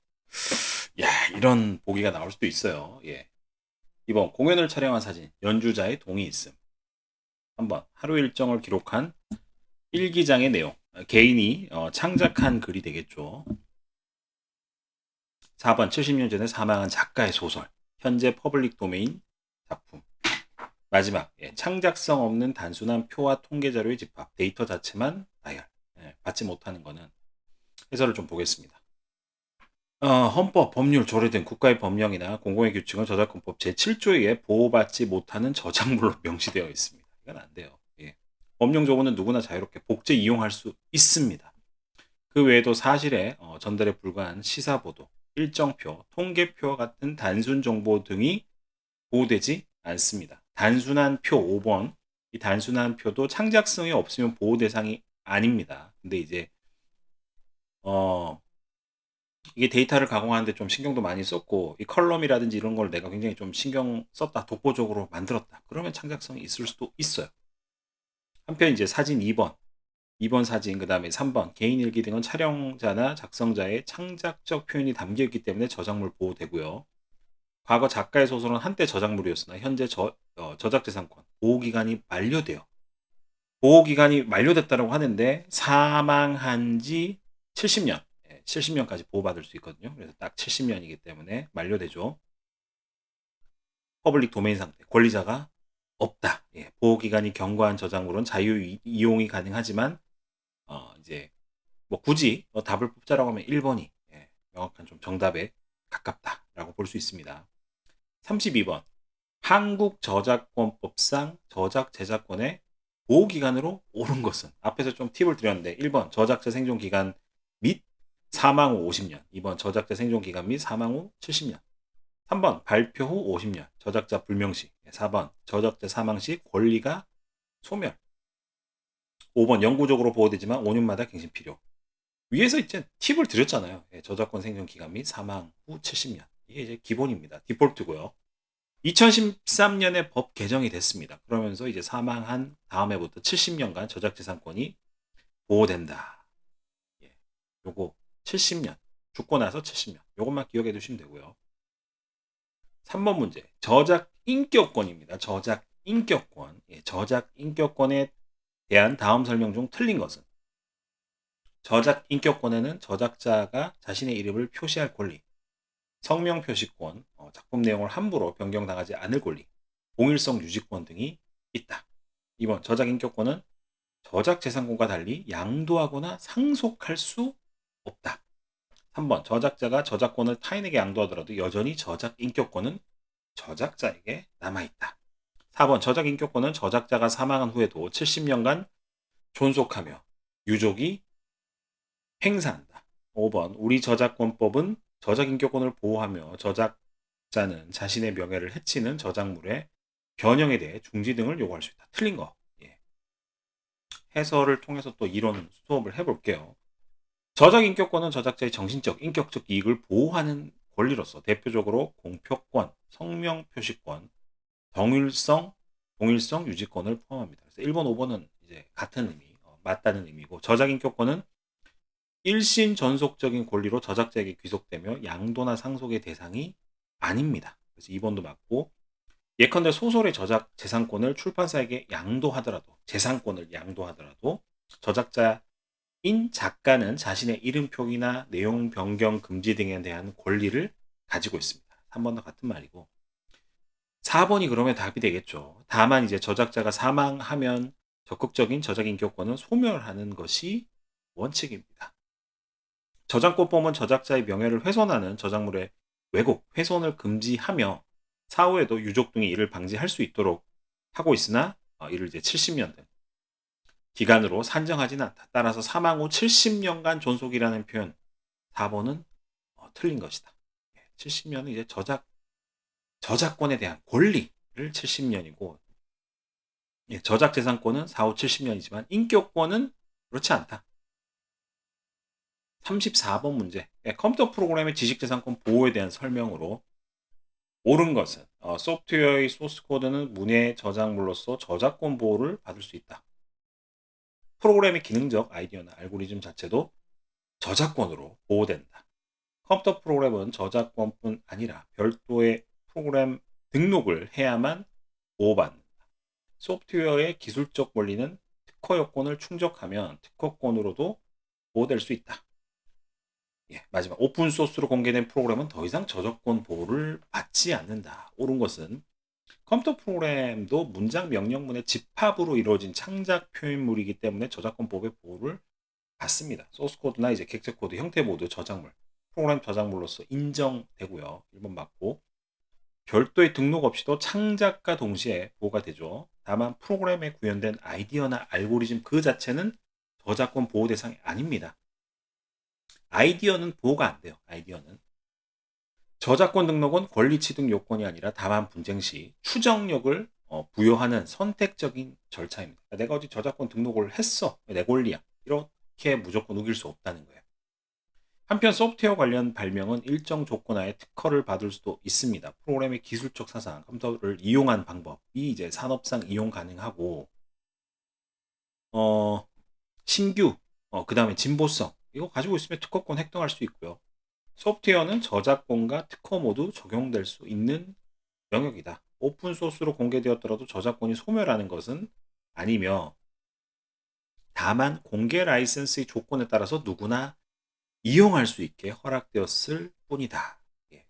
야, 이런 보기가 나올 수도 있어요. 예. 2번 공연을 촬영한 사진, 연주자의 동의 있음. 3번 하루 일정을 기록한 일기장의 내용, 개인이 창작한 글이 되겠죠. 4번 70년 전에 사망한 작가의 소설, 현재 퍼블릭 도메인 작품. 마지막 창작성 없는 단순한 표와 통계 자료의 집합, 데이터 자체만 나열. 받지 못하는 거는 해설을 좀 보겠습니다. 헌법, 법률, 조례 등 국가의 법령이나 공공의 규칙은 저작권법 제7조에 의해 보호받지 못하는 저작물로 명시되어 있습니다. 이건 안 돼요. 예. 법령 조문은 누구나 자유롭게 복제 이용할 수 있습니다. 그 외에도 사실에 전달에 불과한 시사보도, 일정표, 통계표와 같은 단순 정보 등이 보호되지 않습니다. 단순한 표 5번, 이 단순한 표도 창작성이 없으면 보호 대상이 아닙니다. 근데 이제 이게 데이터를 가공하는데 좀 신경도 많이 썼고 이 컬럼이라든지 이런 걸 내가 굉장히 좀 신경 썼다, 독보적으로 만들었다. 그러면 창작성이 있을 수도 있어요. 한편 이제 사진 2번 사진, 그 다음에 3번 개인 일기 등은 촬영자나 작성자의 창작적 표현이 담겨있기 때문에 저작물 보호되고요. 과거 작가의 소설은 한때 저작물이었으나 현재 저작재산권 보호기간이 만료돼요. 보호기간이 만료됐다고 하는데 사망한 지 70년, 70년까지 보호받을 수 있거든요. 그래서 딱 70년이기 때문에 만료되죠. 퍼블릭 도메인 상태, 권리자가 없다. 보호기간이 경과한 저작물은 자유 이용이 가능하지만 이제 뭐 굳이 답을 뽑자라고 하면 1번이 명확한 좀 정답에 가깝다라고 볼 수 있습니다. 32번 한국저작권법상 저작 제작권의 보호기간으로 옳은 것은 앞에서 좀 팁을 드렸는데 1번 저작자 생존기간 및 사망 후 50년, 2번 저작자 생존기간 및 사망 후 70년, 3번 발표 후 50년 저작자 불명시, 4번 저작자 사망 시 권리가 소멸, 5번 영구적으로 보호되지만 5년마다 갱신 필요. 위에서 이제 팁을 드렸잖아요. 저작권 생존 기간 및 사망 후 70년. 이게 이제 기본입니다. 디폴트고요. 2013년에 법 개정이 됐습니다. 그러면서 이제 사망한 다음 해부터 70년간 저작재산권이 보호된다. 예. 요거 70년. 죽고 나서 70년. 요것만 기억해 두시면 되고요. 3번 문제. 저작 인격권입니다. 저작 인격권. 예, 저작 인격권에 대한 다음 설명 중 틀린 것은? 저작 인격권에는 저작자가 자신의 이름을 표시할 권리, 성명 표시권, 작품 내용을 함부로 변경당하지 않을 권리, 공일성 유지권 등이 있다. 2번 저작 인격권은 저작 재산권과 달리 양도하거나 상속할 수 없다. 3번 저작자가 저작권을 타인에게 양도하더라도 여전히 저작 인격권은 저작자에게 남아있다. 4번 저작 인격권은 저작자가 사망한 후에도 70년간 존속하며 유족이 행사한다. 5번 우리 저작권법은 저작인격권을 보호하며 저작자는 자신의 명예를 해치는 저작물의 변형에 대해 중지 등을 요구할 수 있다. 틀린 거. 예. 해설을 통해서 또 이론 수업을 해볼게요. 저작인격권은 저작자의 정신적, 인격적 이익을 보호하는 권리로서 대표적으로 공표권, 성명표시권, 동일성 유지권을 포함합니다. 그래서 1번, 5번은 이제 같은 의미, 맞다는 의미고 저작인격권은 일신 전속적인 권리로 저작자에게 귀속되며 양도나 상속의 대상이 아닙니다. 그래서 2번도 맞고 예컨대 소설의 저작 재산권을 출판사에게 양도하더라도 재산권을 양도하더라도 저작자인 작가는 자신의 이름 표기나 내용 변경 금지 등에 대한 권리를 가지고 있습니다. 3번도 같은 말이고 4번이 그러면 답이 되겠죠. 다만 이제 저작자가 사망하면 적극적인 저작인격권은 소멸하는 것이 원칙입니다. 저작권법은 저작자의 명예를 훼손하는 저작물의 왜곡, 훼손을 금지하며 사후에도 유족 등이 이를 방지할 수 있도록 하고 있으나 이를 이제 70년 등 기간으로 산정하지는 않다. 따라서 사망 후 70년간 존속이라는 표현 4번은 틀린 것이다. 70년은 이제 저작권에 대한 권리를 70년이고 저작재산권은 4, 5, 70년이지만 인격권은 그렇지 않다. 34번 문제. 컴퓨터 프로그램의 지식재산권 보호에 대한 설명으로 옳은 것은 소프트웨어의 소스 코드는 문의 저작물로서 저작권 보호를 받을 수 있다. 프로그램의 기능적 아이디어나 알고리즘 자체도 저작권으로 보호된다. 컴퓨터 프로그램은 저작권뿐 아니라 별도의 프로그램 등록을 해야만 보호받는다. 소프트웨어의 기술적 원리는 특허 요건을 충족하면 특허권으로도 보호될 수 있다. 마지막 오픈소스로 공개된 프로그램은 더 이상 저작권 보호를 받지 않는다. 옳은 것은 컴퓨터 프로그램도 문장 명령문의 집합으로 이루어진 창작 표현물이기 때문에 저작권 보호의 보호를 받습니다. 소스코드나 이제 객체코드 형태 모두 저작물, 프로그램 저작물로서 인정되고요. 1번 맞고 별도의 등록 없이도 창작과 동시에 보호가 되죠. 다만 프로그램에 구현된 아이디어나 알고리즘 그 자체는 저작권 보호 대상이 아닙니다. 아이디어는 보호가 안 돼요. 아이디어는. 저작권 등록은 권리 취득 요건이 아니라 다만 분쟁 시 추정력을 부여하는 선택적인 절차입니다. 그러니까 내가 어디 저작권 등록을 했어. 내 권리야. 이렇게 무조건 우길 수 없다는 거예요. 한편 소프트웨어 관련 발명은 일정 조건하에 특허를 받을 수도 있습니다. 프로그램의 기술적 사상, 컴퓨터를 이용한 방법이 이제 산업상 이용 가능하고 신규, 그 다음에 진보성 이거 가지고 있으면 특허권 획득할 수 있고요. 소프트웨어는 저작권과 특허 모두 적용될 수 있는 영역이다. 오픈소스로 공개되었더라도 저작권이 소멸하는 것은 아니며 다만 공개 라이센스의 조건에 따라서 누구나 이용할 수 있게 허락되었을 뿐이다.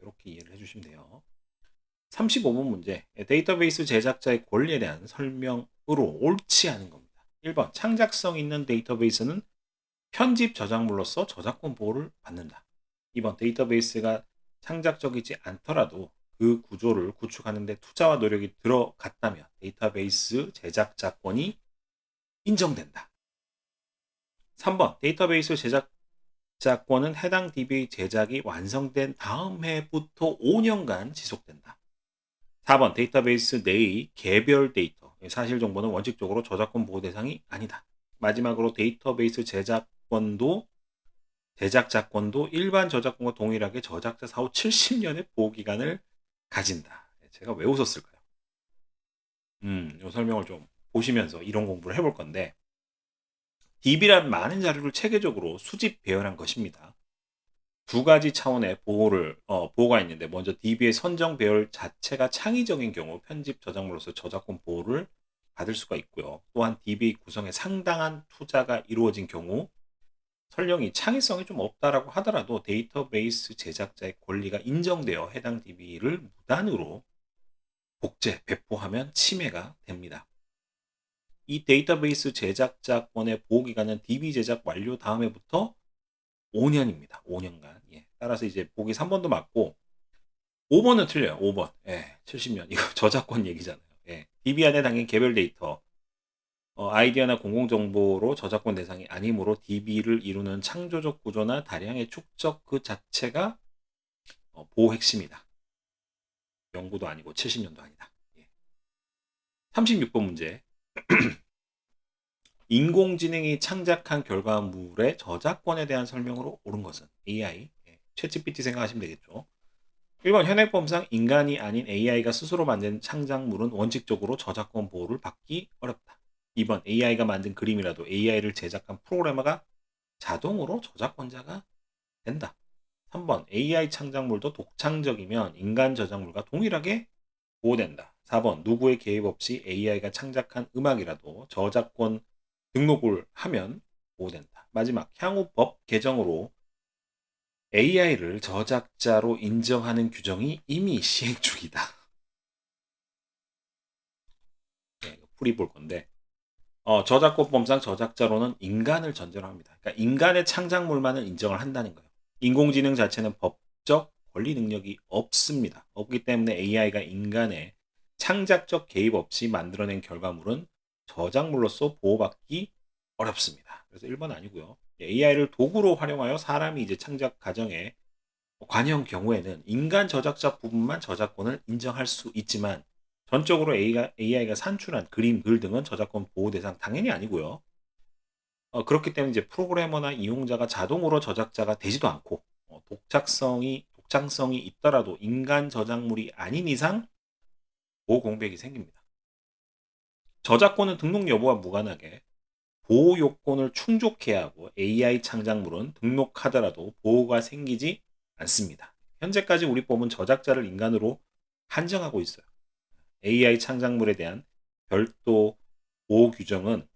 이렇게 이해를 해주시면 돼요. 35번 문제. 데이터베이스 제작자의 권리에 대한 설명으로 옳지 않은 겁니다. 1번 창작성 있는 데이터베이스는 편집 저작물로서 저작권 보호를 받는다. 2번 데이터베이스가 창작적이지 않더라도 그 구조를 구축하는 데 투자와 노력이 들어갔다면 데이터베이스 제작자권이 인정된다. 3번 데이터베이스 제작자권은 해당 DB 제작이 완성된 다음 해부터 5년간 지속된다. 4번 데이터베이스 내의 개별 데이터, 사실 정보는 원칙적으로 저작권 보호 대상이 아니다. 마지막으로 데이터베이스 제작권도 제작자권도 일반 저작권과 동일하게 저작자 사후 70년의 보호기간을 가진다. 제가 왜 웃었을까요? 이 설명을 좀 보시면서 이론 공부를 해볼 건데, DB란 많은 자료를 체계적으로 수집 배열한 것입니다. 두 가지 차원의 보호가 있는데, 먼저 DB의 선정 배열 자체가 창의적인 경우 편집 저작물로서 저작권 보호를 받을 수가 있고요. 또한 DB 구성에 상당한 투자가 이루어진 경우 설령이 창의성이 좀 없다라고 하더라도 데이터베이스 제작자의 권리가 인정되어 해당 DB를 무단으로 복제, 배포하면 침해가 됩니다. 이 데이터베이스 제작자권의 보호기간은 DB 제작 완료 다음해부터 5년입니다. 5년간. 예. 따라서 이제 보기 3번도 맞고 5번은 틀려요. 5번. 예. 70년. 이거 저작권 얘기잖아요. 예. DB 안에 담긴 개별 데이터, 아이디어나 공공정보로 저작권 대상이 아니므로 DB를 이루는 창조적 구조나 다량의 축적 그 자체가 보호 핵심이다. 연구도 아니고 70년도 아니다. 예. 36번 문제. 인공지능이 창작한 결과물의 저작권에 대한 설명으로 옳은 것은 AI, 챗GPT 생각하시면 되겠죠. 1번 현행법상 인간이 아닌 AI가 스스로 만든 창작물은 원칙적으로 저작권 보호를 받기 어렵다. 2번 AI가 만든 그림이라도 AI를 제작한 프로그래머가 자동으로 저작권자가 된다. 3번 AI 창작물도 독창적이면 인간 저작물과 동일하게 보호된다. 4번 누구의 개입 없이 AI가 창작한 음악이라도 저작권 등록을 하면 보호된다. 마지막 향후 법 개정으로 AI를 저작자로 인정하는 규정이 이미 시행 중이다. 네, 풀이 볼 건데 저작권법상 저작자로는 인간을 전제로 합니다. 그러니까 인간의 창작물만을 인정을 한다는 거예요. 인공지능 자체는 법적 권리 능력이 없습니다. 없기 때문에 AI가 인간의 창작적 개입 없이 만들어낸 결과물은 저작물로서 보호받기 어렵습니다. 그래서 1번 아니고요. AI를 도구로 활용하여 사람이 이제 창작 과정에 관여한 경우에는 인간 저작자 부분만 저작권을 인정할 수 있지만 전적으로 AI가 산출한 그림, 글 등은 저작권 보호 대상 당연히 아니고요. 그렇기 때문에 이제 프로그래머나 이용자가 자동으로 저작자가 되지도 않고 독창성이 있더라도 인간 저작물이 아닌 이상 보호 공백이 생깁니다. 저작권은 등록 여부와 무관하게 보호 요건을 충족해야 하고 AI 창작물은 등록하더라도 보호가 생기지 않습니다. 현재까지 우리 법은 저작자를 인간으로 한정하고 있어요. AI 창작물에 대한 별도 보호 규정은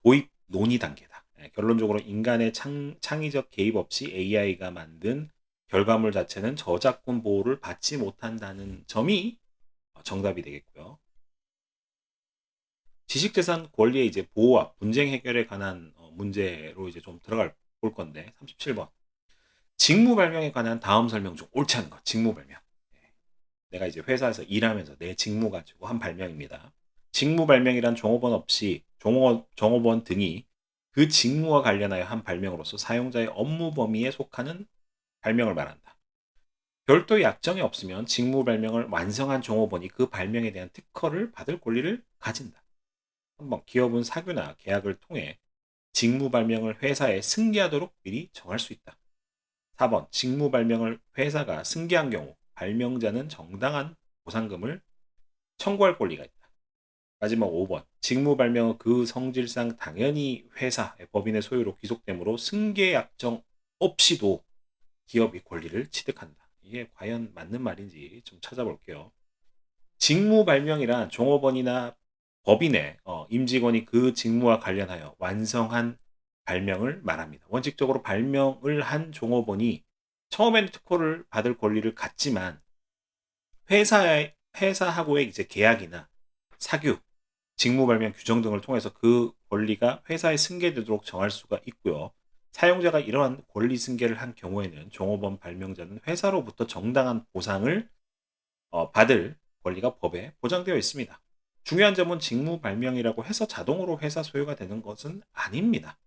도입 논의 단계다. 결론적으로 인간의 창의적 개입 없이 AI가 만든 결과물 자체는 저작권 보호를 받지 못한다는 점이 정답이 되겠고요. 지식재산 권리의 이제 보호와 분쟁 해결에 관한 문제로 이제 좀 볼 건데 37번. 직무 발명에 관한 다음 설명 중 옳지 않은 것. 직무 발명. 내가 이제 회사에서 일하면서 내 직무 가지고 한 발명입니다. 직무 발명이란 종업원 없이 종업원 등이 그 직무와 관련하여 한 발명으로서 사용자의 업무 범위에 속하는 발명을 말한다. 별도의 약정이 없으면 직무 발명을 완성한 종업원이 그 발명에 대한 특허를 받을 권리를 가진다. 한번 기업은 사규나 계약을 통해 직무 발명을 회사에 승계하도록 미리 정할 수 있다. 4번 직무 발명을 회사가 승계한 경우 발명자는 정당한 보상금을 청구할 권리가 있다. 마지막 5번 직무 발명은 그 성질상 당연히 회사 법인의 소유로 귀속되므로 승계 약정 없이도 기업이 권리를 취득한다. 이게 과연 맞는 말인지 좀 찾아볼게요. 직무 발명이란 종업원이나 법인의 임직원이 그 직무와 관련하여 완성한 발명을 말합니다. 원칙적으로 발명을 한 종업원이 처음에는 특허를 받을 권리를 갖지만 회사하고의 이제 계약이나 사규, 직무 발명 규정 등을 통해서 그 권리가 회사에 승계되도록 정할 수가 있고요. 사용자가 이러한 권리 승계를 한 경우에는 종업원 발명자는 회사로부터 정당한 보상을 받을 권리가 법에 보장되어 있습니다. 중요한 점은 직무 발명이라고 해서 자동으로 회사 소유가 되는 것은 아닙니다.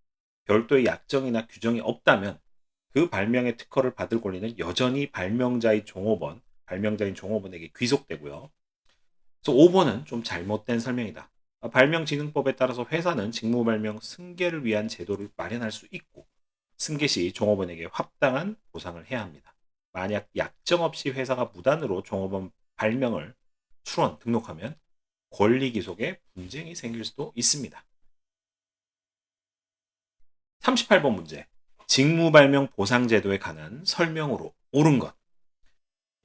별도의 약정이나 규정이 없다면 그 발명의 특허를 받을 권리는 여전히 발명자인 종업원에게 귀속되고요. 그래서 5번은 좀 잘못된 설명이다. 발명진흥법에 따라서 회사는 직무 발명 승계를 위한 제도를 마련할 수 있고 승계 시 종업원에게 합당한 보상을 해야 합니다. 만약 약정 없이 회사가 무단으로 종업원 발명을 출원 등록하면 권리 기속에 분쟁이 생길 수도 있습니다. 38번 문제. 직무발명 보상제도에 관한 설명으로 옳은 것.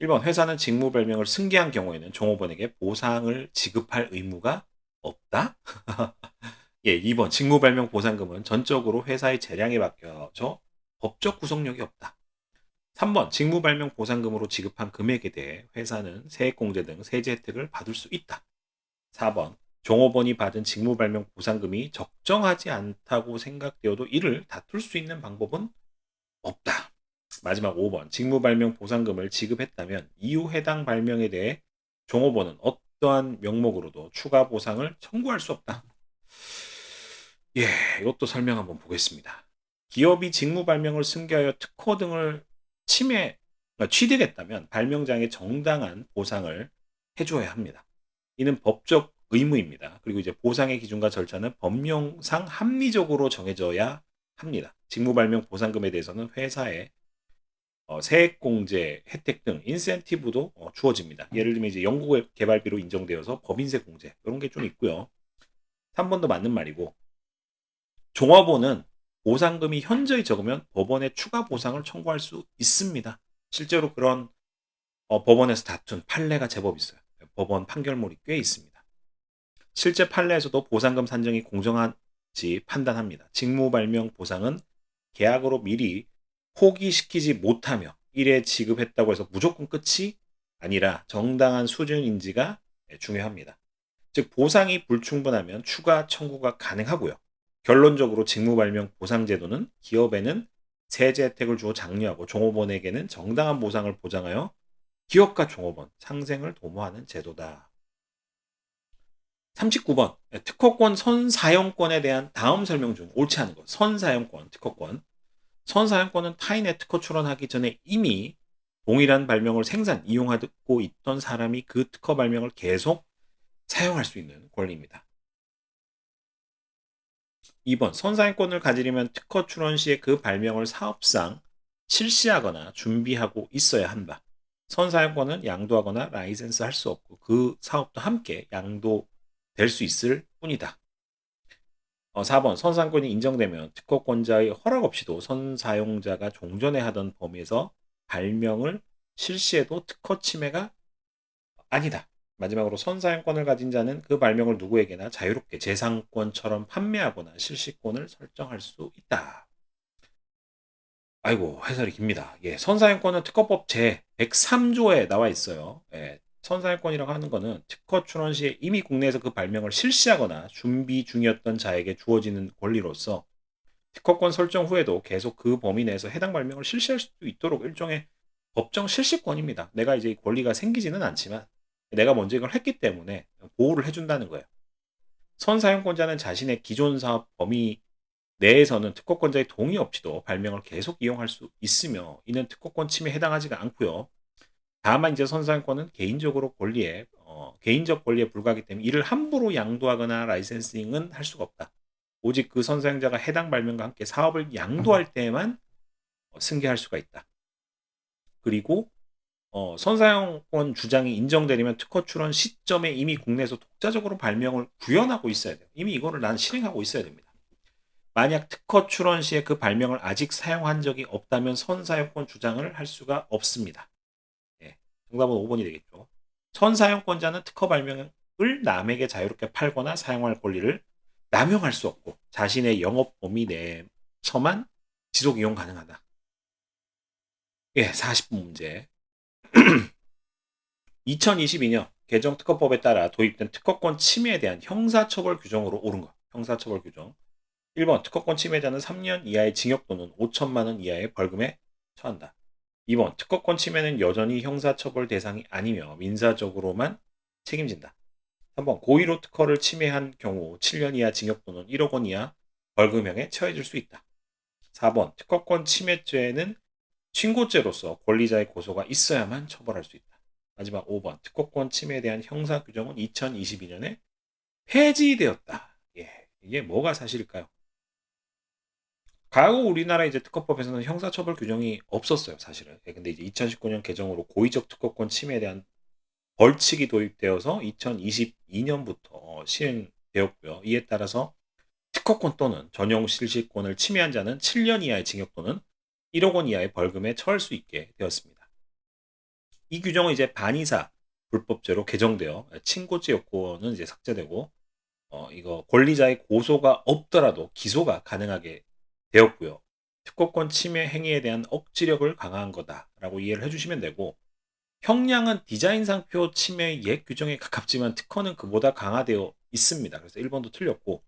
1번 회사는 직무발명을 승계한 경우에는 종업원에게 보상을 지급할 의무가 없다. 예, 2번 직무발명 보상금은 전적으로 회사의 재량에 맡겨져 법적 구속력이 없다. 3번 직무발명 보상금으로 지급한 금액에 대해 회사는 세액공제 등 세제 혜택을 받을 수 있다. 4번 종업원이 받은 직무발명 보상금이 적정하지 않다고 생각되어도 이를 다툴 수 있는 방법은 없다. 마지막 5번 직무발명 보상금을 지급했다면 이후 해당 발명에 대해 종업원은 어떠한 명목으로도 추가 보상을 청구할 수 없다. 예, 이것도 설명 한번 보겠습니다. 기업이 직무 발명을 승계하여 특허 등을 취득했다면 발명장에 정당한 보상을 해줘야 합니다. 이는 법적 의무입니다. 그리고 이제 보상의 기준과 절차는 법령상 합리적으로 정해져야 합니다. 직무 발명 보상금에 대해서는 회사에 세액공제 혜택 등 인센티브도 주어집니다. 예를 들면 이제 연구개발비로 인정되어서 법인세 공제 이런 게 좀 있고요. 3번도 맞는 말이고 종업원은 보상금이 현저히 적으면 법원에 추가 보상을 청구할 수 있습니다. 실제로 그런 법원에서 다툰 판례가 제법 있어요. 법원 판결물이 꽤 있습니다. 실제 판례에서도 보상금 산정이 공정한지 판단합니다. 직무발명 보상은 계약으로 미리 포기시키지 못하며 일에 지급했다고 해서 무조건 끝이 아니라 정당한 수준인지가 중요합니다. 즉 보상이 불충분하면 추가 청구가 가능하고요. 결론적으로 직무발명 보상제도는 기업에는 세제 혜택을 주어 장려하고 종업원에게는 정당한 보상을 보장하여 기업과 종업원 상생을 도모하는 제도다. 39번 특허권 선사용권에 대한 다음 설명 중 옳지 않은 것. 선사용권, 특허권. 선사용권은 타인의 특허 출원하기 전에 이미 동일한 발명을 생산, 이용하고 있던 사람이 그 특허 발명을 계속 사용할 수 있는 권리입니다. 2번 선사용권을 가지려면 특허 출원 시에 그 발명을 사업상 실시하거나 준비하고 있어야 한다. 선사용권은 양도하거나 라이센스 할 수 없고 그 사업도 함께 양도될 수 있을 뿐이다. 4번 선사용권이 인정되면 특허권자의 허락 없이도 선사용자가 종전에 하던 범위에서 발명을 실시해도 특허 침해가 아니다. 마지막으로 선사용권을 가진 자는 그 발명을 누구에게나 자유롭게 재상권처럼 판매하거나 실시권을 설정할 수 있다. 아이고 해설이 깁니다. 예, 선사용권은 특허법 제 103조에 나와 있어요. 예, 선사용권이라고 하는 거는 특허 출원 시에 이미 국내에서 그 발명을 실시하거나 준비 중이었던 자에게 주어지는 권리로서 특허권 설정 후에도 계속 그 범위 내에서 해당 발명을 실시할 수 있도록 일종의 법정 실시권입니다. 내가 이제 권리가 생기지는 않지만 내가 먼저 이걸 했기 때문에 보호를 해준다는 거예요. 선사용권자는 자신의 기존 사업 범위 내에서는 특허권자의 동의 없이도 발명을 계속 이용할 수 있으며 이는 특허권 침해에 해당하지가 않고요. 다만 이제 선사용권은 개인적 권리에 불과하기 때문에 이를 함부로 양도하거나 라이센싱은 할 수가 없다. 오직 그 선사용자가 해당 발명과 함께 사업을 양도할 때에만 승계할 수가 있다. 그리고 선사용권 주장이 인정되려면 특허 출원 시점에 이미 국내에서 독자적으로 발명을 구현하고 있어야 돼요. 이미 이거를 난 실행하고 있어야 됩니다. 만약 특허 출원 시에 그 발명을 아직 사용한 적이 없다면 선사용권 주장을 할 수가 없습니다. 예, 정답은 5번이 되겠죠. 선사용권자는 특허 발명을 남에게 자유롭게 팔거나 사용할 권리를 남용할 수 없고 자신의 영업 범위 내에서만 지속 이용 가능하다. 예, 40분 문제. 2022년 개정 특허법에 따라 도입된 특허권 침해에 대한 형사처벌 규정으로 옳은 것. 형사처벌 규정. 1번 특허권 침해자는 3년 이하의 징역 또는 5천만 원 이하의 벌금에 처한다. 2번 특허권 침해는 여전히 형사처벌 대상이 아니며 민사적으로만 책임진다. 3번 고의로 특허를 침해한 경우 7년 이하 징역 또는 1억 원 이하 벌금형에 처해질 수 있다. 4번 특허권 침해죄는 신고죄로서 권리자의 고소가 있어야만 처벌할 수 있다. 마지막 5번 특허권 침해에 대한 형사 규정은 2022년에 폐지되었다. 예, 이게 뭐가 사실일까요? 과거 우리나라 이제 특허법에서는 형사처벌 규정이 없었어요, 사실은. 근데 이제 2019년 개정으로 고의적 특허권 침해에 대한 벌칙이 도입되어서 2022년부터 시행되었고요. 이에 따라서 특허권 또는 전용 실시권을 침해한 자는 7년 이하의 징역 또는 1억 원 이하의 벌금에 처할 수 있게 되었습니다. 이 규정은 이제 반의사 불법죄로 개정되어 친고죄 요건은 이제 삭제되고 이거 권리자의 고소가 없더라도 기소가 가능하게 되었고요. 특허권 침해 행위에 대한 억지력을 강화한 거다라고 이해를 해주시면 되고 형량은 디자인상표 침해 옛 규정에 가깝지만 특허는 그보다 강화되어 있습니다. 그래서 1번도 틀렸고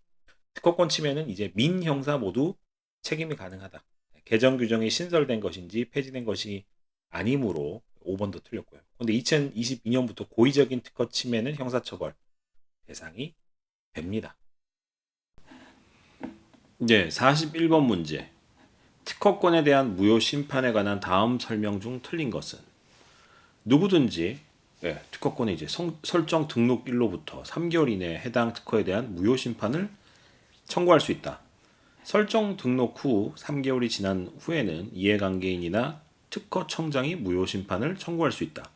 특허권 침해는 이제 민형사 모두 책임이 가능하다. 개정 규정이 신설된 것인지 폐지된 것이 아니므로 5번도 틀렸고요. 근데 2022년부터 고의적인 특허 침해는 형사처벌 대상이 됩니다. 이제 41번 문제. 특허권에 대한 무효 심판에 관한 다음 설명 중 틀린 것은 누구든지 특허권의 이제 설정 등록일로부터 3개월 이내에 해당 특허에 대한 무효 심판을 청구할 수 있다. 설정 등록 후 3개월이 지난 후에는 이해관계인이나 특허청장이 무효 심판을 청구할 수 있다.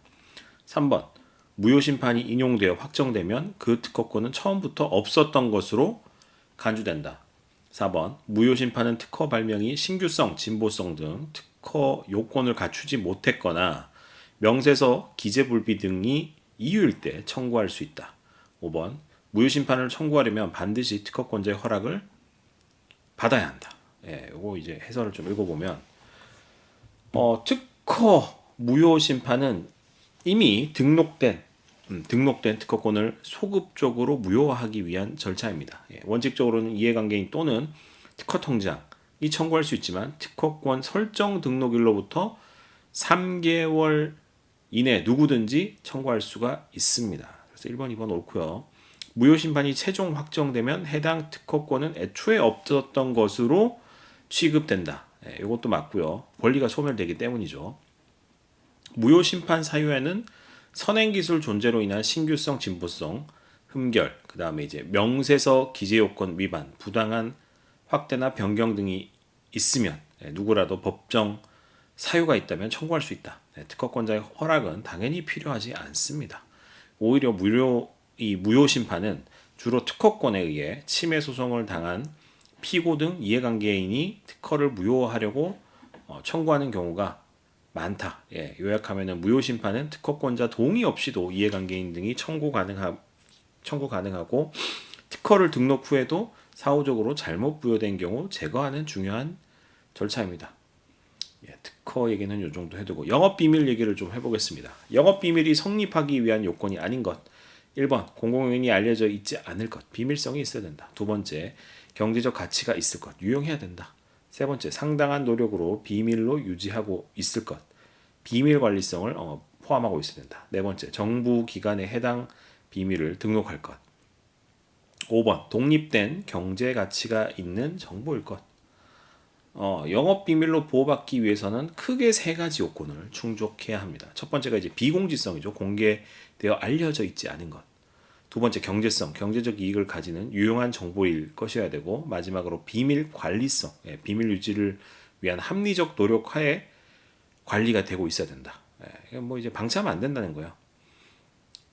3번 무효 심판이 인용되어 확정되면 그 특허권은 처음부터 없었던 것으로 간주된다. 4번 무효 심판은 특허 발명이 신규성, 진보성 등 특허 요건을 갖추지 못했거나 명세서, 기재불비 등이 이유일 때 청구할 수 있다. 5번 무효 심판을 청구하려면 반드시 특허권자의 허락을 받아야 한다. 요거 이제 해설을 좀 읽어보면 특허 무효 심판은 이미 등록된 특허권을 소급적으로 무효화하기 위한 절차입니다. 원칙적으로는 이해관계인 또는 특허통장이 청구할 수 있지만 특허권 설정 등록일로부터 3개월 이내 누구든지 청구할 수가 있습니다. 그래서 1번, 2번 옳고요. 무효 심판이 최종 확정되면 해당 특허권은 애초에 없었던 것으로 취급된다. 이것도 맞고요. 권리가 소멸되기 때문이죠. 무효 심판 사유에는 선행기술 존재로 인한 신규성, 진보성, 흠결, 그 다음에 이제 명세서 기재요건 위반, 부당한 확대나 변경 등이 있으면 누구라도 법정 사유가 있다면 청구할 수 있다. 특허권자의 허락은 당연히 필요하지 않습니다. 오히려 무효 심판은 주로 특허권에 의해 침해 소송을 당한 피고 등 이해관계인이 특허를 무효화하려고 청구하는 경우가 많다. 요약하면은 무효 심판은 특허권자 동의 없이도 이해관계인 등이 청구 가능하고 특허를 등록 후에도 사후적으로 잘못 부여된 경우 제거하는 중요한 절차입니다. 특허 얘기는 이 정도 해두고 영업비밀 얘기를 좀 해보겠습니다. 영업비밀이 성립하기 위한 요건이 아닌 것. 1번 공공연히 알려져 있지 않을 것. 비밀성이 있어야 된다. 두 번째 경제적 가치가 있을 것. 유용해야 된다. 세 번째 상당한 노력으로 비밀로 유지하고 있을 것. 비밀 관리성을 포함하고 있어야 된다. 네 번째 정부 기관에 해당 비밀을 등록할 것. 5번 독립된 경제 가치가 있는 정보일 것. 영업 비밀로 보호받기 위해서는 크게 세 가지 요건을 충족해야 합니다. 첫 번째가 이제 비공지성이죠. 공개되어 알려져 있지 않은 것. 두 번째 경제성, 경제적 이익을 가지는 유용한 정보일 것이어야 되고 마지막으로 비밀 관리성, 비밀 유지를 위한 합리적 노력하에 관리가 되고 있어야 된다. 뭐 이제 방치하면 안 된다는 거예요.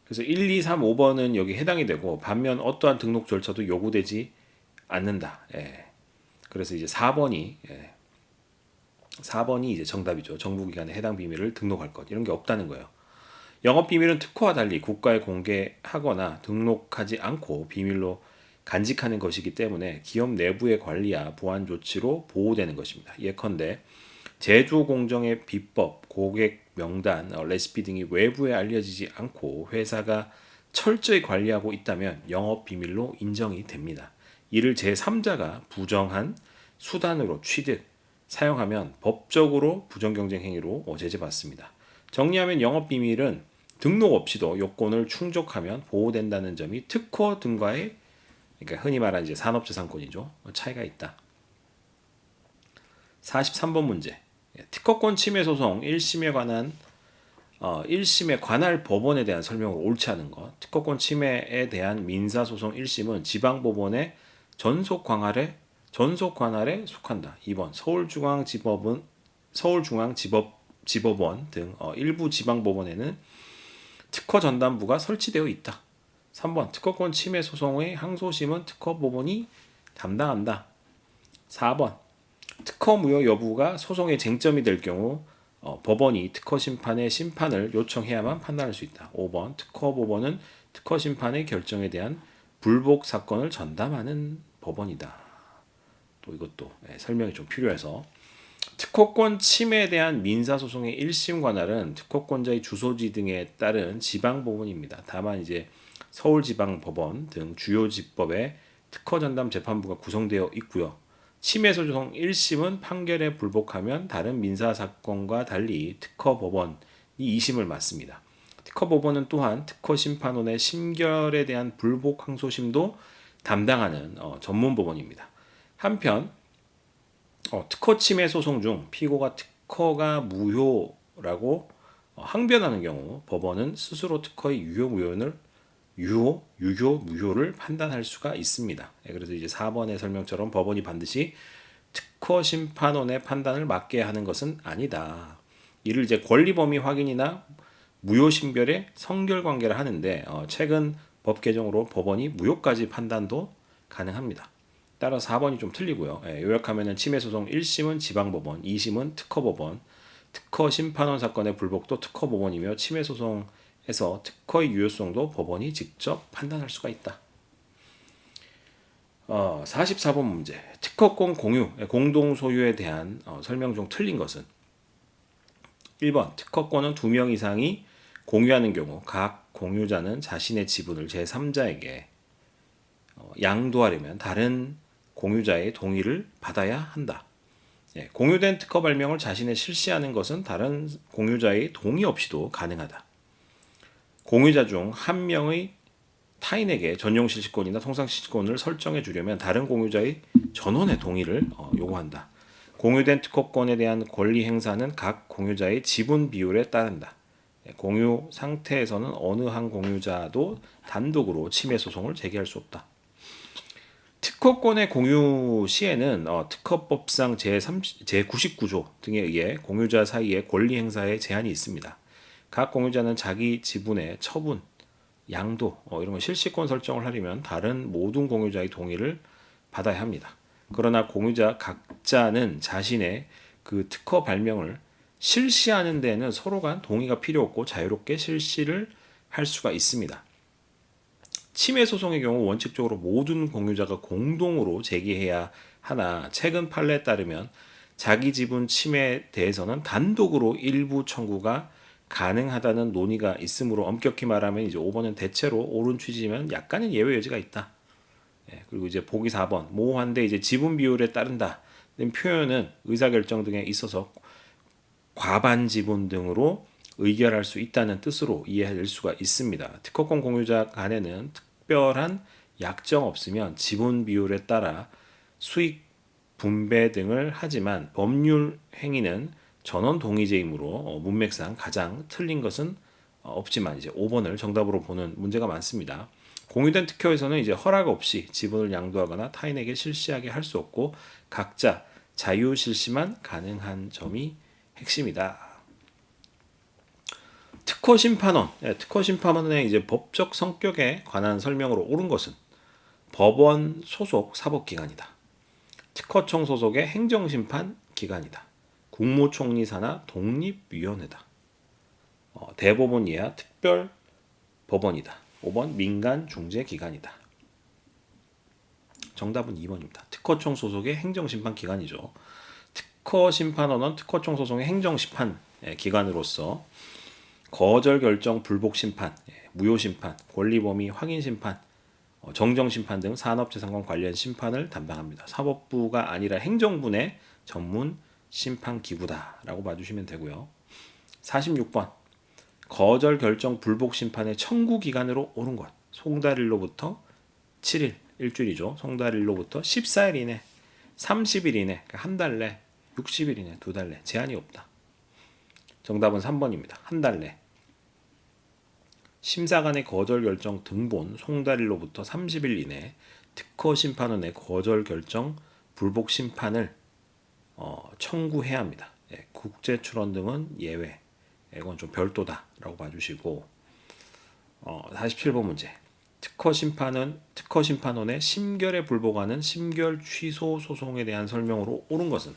그래서 1, 2, 3, 5번은 여기 해당이 되고 반면 어떠한 등록 절차도 요구되지 않는다. 그래서 이제 4번이 이제 정답이죠. 정부기관에 해당 비밀을 등록할 것 이런 게 없다는 거예요. 영업 비밀은 특허와 달리 국가에 공개하거나 등록하지 않고 비밀로 간직하는 것이기 때문에 기업 내부의 관리와 보안 조치로 보호되는 것입니다. 예컨대 제조 공정의 비법, 고객 명단, 레시피 등이 외부에 알려지지 않고 회사가 철저히 관리하고 있다면 영업 비밀로 인정이 됩니다. 이를 제3자가 부정한 수단으로 취득, 사용하면 법적으로 부정경쟁 행위로 제재받습니다. 정리하면 영업 비밀은 등록 없이도 요건을 충족하면 보호된다는 점이 특허 등과의 그러니까 흔히 말하는 이제 산업재산권이죠. 차이가 있다. 43번 문제. 특허권 침해 소송 1심에 관할 법원에 대한 설명을 옳지 않은 것. 특허권 침해에 대한 민사소송 1심은 지방법원의 전속 광활에 전속 관할에 속한다. 2번 서울중앙지법원 등 일부 지방법원에는 특허 전담부가 설치되어 있다. 3번 특허권 침해 소송의 항소심은 특허법원이 담당한다. 4번 특허 무효 여부가 소송의 쟁점이 될 경우 법원이 특허 심판의 심판을 요청해야만 판단할 수 있다. 5번 특허법원은 특허 심판의 결정에 대한 불복 사건을 전담하는 법원이다. 또 이것도 설명이 좀 필요해서 특허권 침해에 대한 민사소송의 1심 관할은 특허권자의 주소지 등에 따른 지방법원입니다. 다만 이제 서울지방법원 등 주요 지법에 특허전담 재판부가 구성되어 있고요. 침해소송 1심은 판결에 불복하면 다른 민사사건과 달리 특허법원이 2심을 맡습니다. 특허법원은 또한 특허심판원의 심결에 대한 불복 항소심도 담당하는 전문법원입니다. 한편 특허 침해 소송 중 피고가 특허가 무효라고 항변하는 경우 법원은 스스로 특허의 유효, 무효를 판단할 수가 있습니다. 그래서 이제 4번의 설명처럼 법원이 반드시 특허 심판원의 판단을 맡게 하는 것은 아니다. 이를 이제 권리 범위 확인이나 무효 심결의 성결 관계를 하는데 최근 법 개정으로 법원이 무효까지 판단도 가능합니다. 따라서 4번이 좀 틀리고요. 요약하면은 침해소송 1심은 지방법원, 2심은 특허법원, 특허심판원 사건의 불복도 특허법원이며 침해소송에서 특허의 유효성도 법원이 직접 판단할 수가 있다. 44번 문제. 특허권 공유, 공동 소유에 대한 설명 중 틀린 것은 1번 특허권은 2명 이상이 공유하는 경우 각 공유자는 자신의 지분을 제3자에게 양도하려면 다른 공유자의 동의를 받아야 한다. 공유된 특허 발명을 자신이 실시하는 것은 다른 공유자의 동의 없이도 가능하다. 공유자 중 한 명의 타인에게 전용 실시권이나 통상 실시권을 설정해 주려면 다른 공유자의 전원의 동의를 요구한다. 공유된 특허권에 대한 권리 행사는 각 공유자의 지분 비율에 따른다. 공유 상태에서는 어느 한 공유자도 단독으로 침해 소송을 제기할 수 없다. 특허권의 공유 시에는 특허법상 제99조 등에 의해 공유자 사이의 권리 행사에 제한이 있습니다. 각 공유자는 자기 지분의 처분, 양도 이런 거 실시권 설정을 하려면 다른 모든 공유자의 동의를 받아야 합니다. 그러나 공유자 각자는 자신의 그 특허 발명을 실시하는 데는 서로 간 동의가 필요 없고 자유롭게 실시를 할 수가 있습니다. 침해 소송의 경우 원칙적으로 모든 공유자가 공동으로 제기해야 하나 최근 판례에 따르면 자기 지분 침해에 대해서는 단독으로 일부 청구가 가능하다는 논의가 있으므로 엄격히 말하면 이제 5번은 대체로 옳은 취지면 약간의 예외 여지가 있다. 그리고 이제 보기 4번 모호한데 이제 지분 비율에 따른다. 표현은 의사결정 등에 있어서 과반 지분 등으로 의결할 수 있다는 뜻으로 이해할 수가 있습니다. 특허권 공유자 간에는 특별한 약정 없으면 지분 비율에 따라 수익 분배 등을 하지만 법률 행위는 전원 동의제이므로 문맥상 가장 틀린 것은 없지만 이제 5번을 정답으로 보는 문제가 많습니다. 공유된 특허에서는 이제 허락 없이 지분을 양도하거나 타인에게 실시하게 할 수 없고 각자 자유 실시만 가능한 점이 핵심이다. 특허 심판원의 이제 법적 성격에 관한 설명으로 옳은 것은 법원 소속 사법기관이다. 특허청 소속의 행정심판 기관이다. 국무총리 산하 독립위원회다. 대법원 이하 특별법원이다. 5번 민간중재기관이다. 정답은 2번입니다. 특허청 소속의 행정심판기관이죠. 특허심판원은 특허청 소속의 행정심판 기관으로서 거절결정 불복심판, 무효심판, 권리범위 확인심판, 정정심판 등 산업재산권 관련 심판을 담당합니다. 사법부가 아니라 행정부 내 전문 심판기구다라고 봐주시면 되고요. 46번 거절결정 불복심판의 청구기간으로 옳은 것 송달일로부터 7일, 일주일이죠. 송달일로부터 14일 이내, 30일 이내, 그러니까 한 달 내, 60일 이내, 두 달 내 제한이 없다. 정답은 3번입니다. 한 달 내. 심사관의 거절결정 등본 송달일로부터 30일 이내, 특허심판원의 거절결정 불복 심판을 청구해야 합니다. 예, 국제 출원 등은 예외. 이건 좀 별도다라고 봐주시고 47번 문제. 특허 심판원의 심결에 불복하는 심결 취소 소송에 대한 설명으로 옳은 것은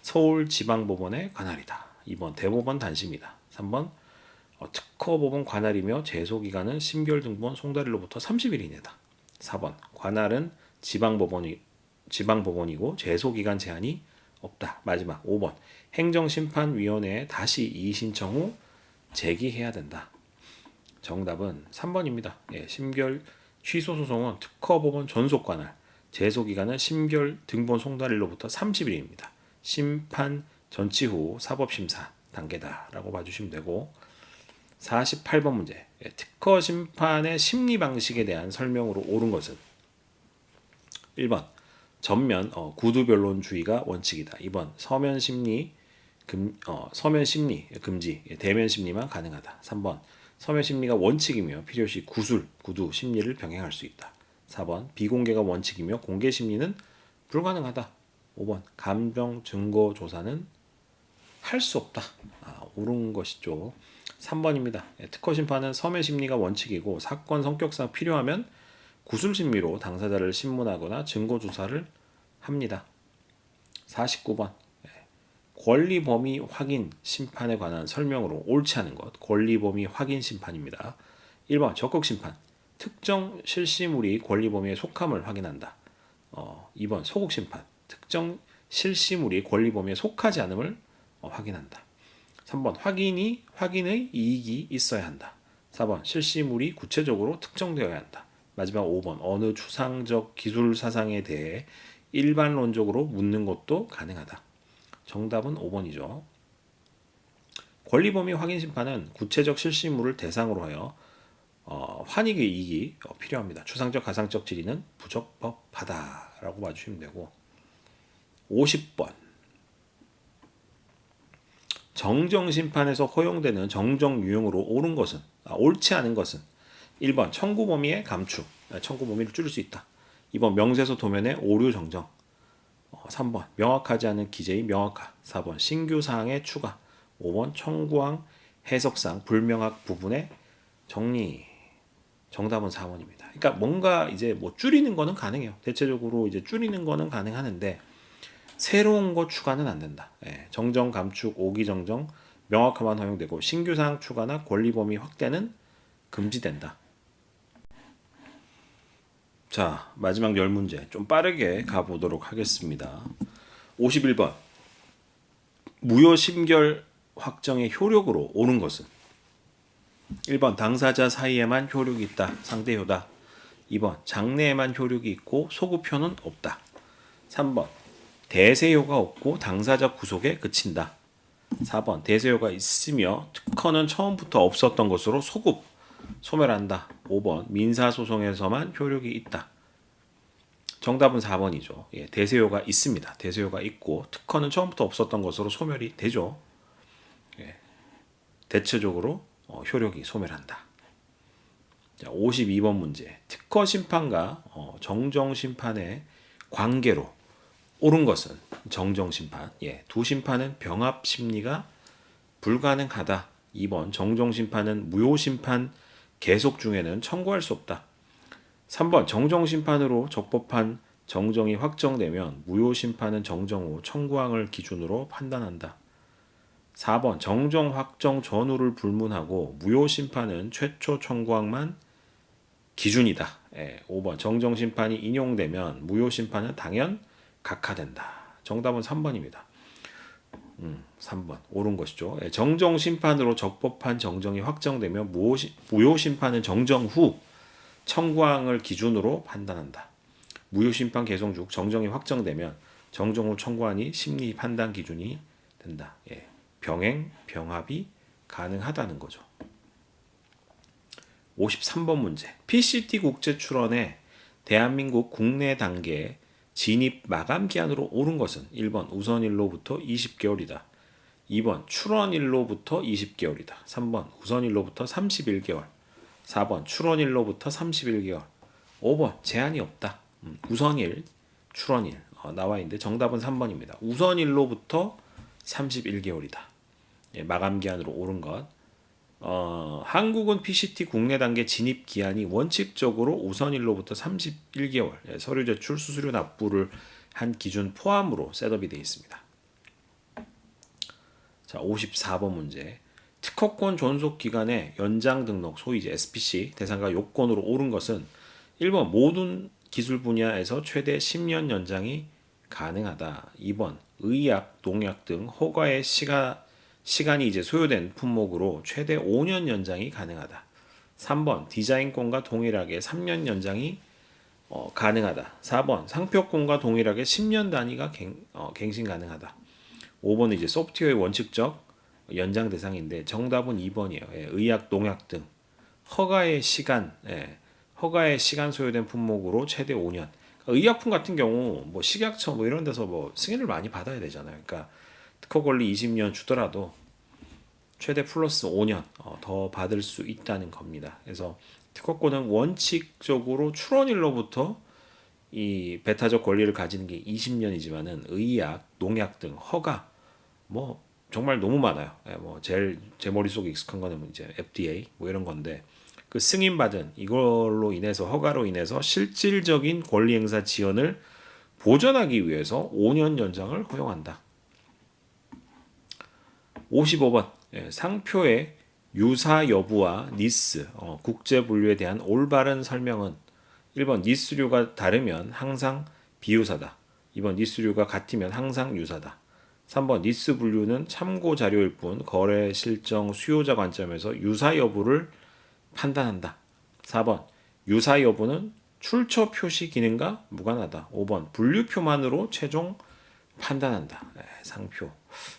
서울지방법원의 관할이다. 2번 대법원 단시입니다. 3번 특허법원 관할이며 제소기간은 심결 등본 송달일로부터 30일 이내다. 4번 관할은 지방법원이고 제소기간 제한이 없다. 마지막 5번 행정심판위원회에 다시 이의신청 후 제기해야 된다. 정답은 3번입니다. 예, 심결 취소 소송은 특허법원 전속관할, 제소기간은 심결 등본 송달일로부터 30일입니다. 심판 전치 후 사법심사 단계다라고 봐주시면 되고 48번 문제. 예, 특허 심판의 심리 방식에 대한 설명으로 옳은 것은 1번 전면 구두변론주의가 원칙이다. 2번 서면 심리 금지, 대면 심리만 가능하다. 3번 서면 심리가 원칙이며 필요시 구두 심리를 병행할 수 있다. 4번 비공개가 원칙이며 공개 심리는 불가능하다. 5번 감정 증거 조사는 할 수 없다. 옳은 것이죠. 3번입니다. 특허 심판은 서면 심리가 원칙이고 사건 성격상 필요하면 구술 심리로 당사자를 신문하거나 증거 조사를 합니다. 49번 권리 범위 확인 심판에 관한 설명으로 옳지 않은 것. 권리 범위 확인 심판입니다. 1번 적극 심판. 특정 실시물이 권리 범위에 속함을 확인한다. 2번 소극 심판. 특정 실시물이 권리 범위에 속하지 않음을 확인한다. 3번 확인의 이익이 있어야 한다. 4번 실시물이 구체적으로 특정되어야 한다. 마지막 5번 어느 추상적 기술 사상에 대해 일반론적으로 묻는 것도 가능하다. 정답은 5번이죠. 권리범위 확인 심판은 구체적 실시물을 대상으로 하여 환익의 이익이 필요합니다. 추상적 가상적 질의는 부적법하다라고 봐주시면 되고 50번 정정심판에서 허용되는 정정 유형으로 옳지 않은 것은 1번 청구 범위의 감축, 청구 범위를 줄일 수 있다. 2번 명세서 도면의 오류 정정, 3번 명확하지 않은 기재의 명확화, 4번 신규 사항의 추가, 5번 청구항 해석상 불명확 부분의 정리. 정답은 4번입니다. 그러니까 뭔가 이제 뭐 줄이는 거는 가능해요. 대체적으로 이제 줄이는 거는 가능하는데 새로운 거 추가는 안 된다. 예, 정정 감축 오기 정정 명확화만 허용되고 신규 사항 추가나 권리 범위 확대는 금지된다. 자, 마지막 10문제 좀 빠르게 가보도록 하겠습니다. 51번 무효 심결 확정의 효력으로 옳은 것은 1번 당사자 사이에만 효력이 있다. 상대효다. 2번 장래에만 효력이 있고 소급효는 없다. 3번 대세효가 없고 당사자 구속에 그친다. 4번 대세효가 있으며 특허는 처음부터 없었던 것으로 소멸한다. 5번 민사소송에서만 효력이 있다. 정답은 4번이죠. 예, 대세효가 있습니다. 대세효가 있고 특허는 처음부터 없었던 것으로 소멸이 되죠. 예, 대체적으로 효력이 소멸한다. 자, 52번 문제. 특허 심판과 정정 심판의 관계로 옳은 것은 정정 심판. 예, 두 심판은 병합 심리가 불가능하다. 2번 정정 심판은 무효 심판 계속 중에는 청구할 수 없다. 3번 정정 심판으로 적법한 정정이 확정되면 무효 심판은 정정 후 청구항을 기준으로 판단한다. 4번 정정 확정 전후를 불문하고 무효 심판은 최초 청구항만 기준이다. 5번 정정 심판이 인용되면 무효 심판은 당연 각하된다. 정답은 3번입니다. 3번 옳은 것이죠. 정정 심판으로 적법한 정정이 확정되면 무효 심판은 정정 후 청구항을 기준으로 판단한다. 무효 심판 개정 중 정정이 확정되면 정정 후 청구항이 심리 판단 기준이 된다. 병행, 병합이 가능하다는 거죠. 53번 문제. PCT 국제 출원에 대한민국 국내 단계 진입 마감 기한으로 옳은 것은 1번 우선일로부터 20개월이다. 2번 출원일로부터 20개월이다. 3번 우선일로부터 31개월. 4번 출원일로부터 31개월. 5번 제한이 없다. 우선일, 출원일 나와 있는데 정답은 3번입니다. 우선일로부터 31개월이다. 예, 마감 기한으로 옳은 것. 한국은 PCT 국내 단계 진입 기한이 원칙적으로 우선일로부터 31개월, 예, 서류 제출, 수수료 납부를 한 기준 포함으로 셋업이 되어 있습니다. 자, 54번 문제. 특허권 존속 기간의 연장 등록, 소위 이제 SPC 대상과 요건으로 옳은 것은 1번 모든 기술 분야에서 최대 10년 연장이 가능하다. 2번 의약, 농약 등 허가의 시간이 이제 소요된 품목으로 최대 5년 연장이 가능하다. 3번 디자인권과 동일하게 3년 연장이 가능하다. 4번 상표권과 동일하게 10년 단위가 갱신 가능하다. 5번은 이제 소프트웨어의 원칙적 연장 대상인데 정답은 2번이에요. 예, 의약, 농약 등 허가의 시간, 허가의 시간 소요된 품목으로 최대 5년. 의약품 같은 경우 뭐 식약처 뭐 이런 데서 뭐 승인을 많이 받아야 되잖아요. 그러니까 특허 권리 20년 주더라도 최대 플러스 5년 더 받을 수 있다는 겁니다. 그래서 특허권은 원칙적으로 출원일로부터 이 배타적 권리를 가지는 게 20년이지만은 의약, 농약 등 허가 뭐 정말 너무 많아요. 예, 뭐 제일 제 머릿속에 익숙한 거는 이제 FDA 뭐 이런 건데 그 승인받은 이걸로 인해서 허가로 인해서 실질적인 권리 행사 지연을 보전하기 위해서 5년 연장을 허용한다. 55번 예, 상표의 유사 여부와 니스 국제 분류에 대한 올바른 설명은 1번 니스류가 다르면 항상 비유사다. 2번 니스류가 같으면 항상 유사다. 3번 니스 분류는 참고 자료일 뿐 거래 실정 수요자 관점에서 유사 여부를 판단한다. 4번 유사 여부는 출처 표시 기능과 무관하다. 5번 분류표만으로 최종 판단한다. 상표.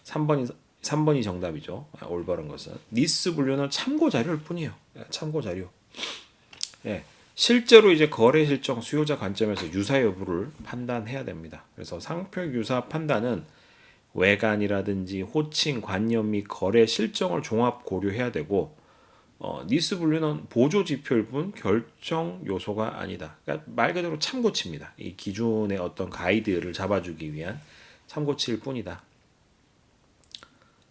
3번이 정답이죠. 올바른 것은 니스 분류는 참고 자료일 뿐이에요. 참고 자료. 예. 실제로 이제 거래 실정 수요자 관점에서 유사 여부를 판단해야 됩니다. 그래서 상표 유사 판단은 외관이라든지 호칭, 관념 및 거래 실정을 종합 고려해야 되고 니스 분류는 보조 지표일 뿐 결정 요소가 아니다. 그러니까 말 그대로 참고치입니다. 이 기준의 어떤 가이드를 잡아주기 위한 참고치일 뿐이다.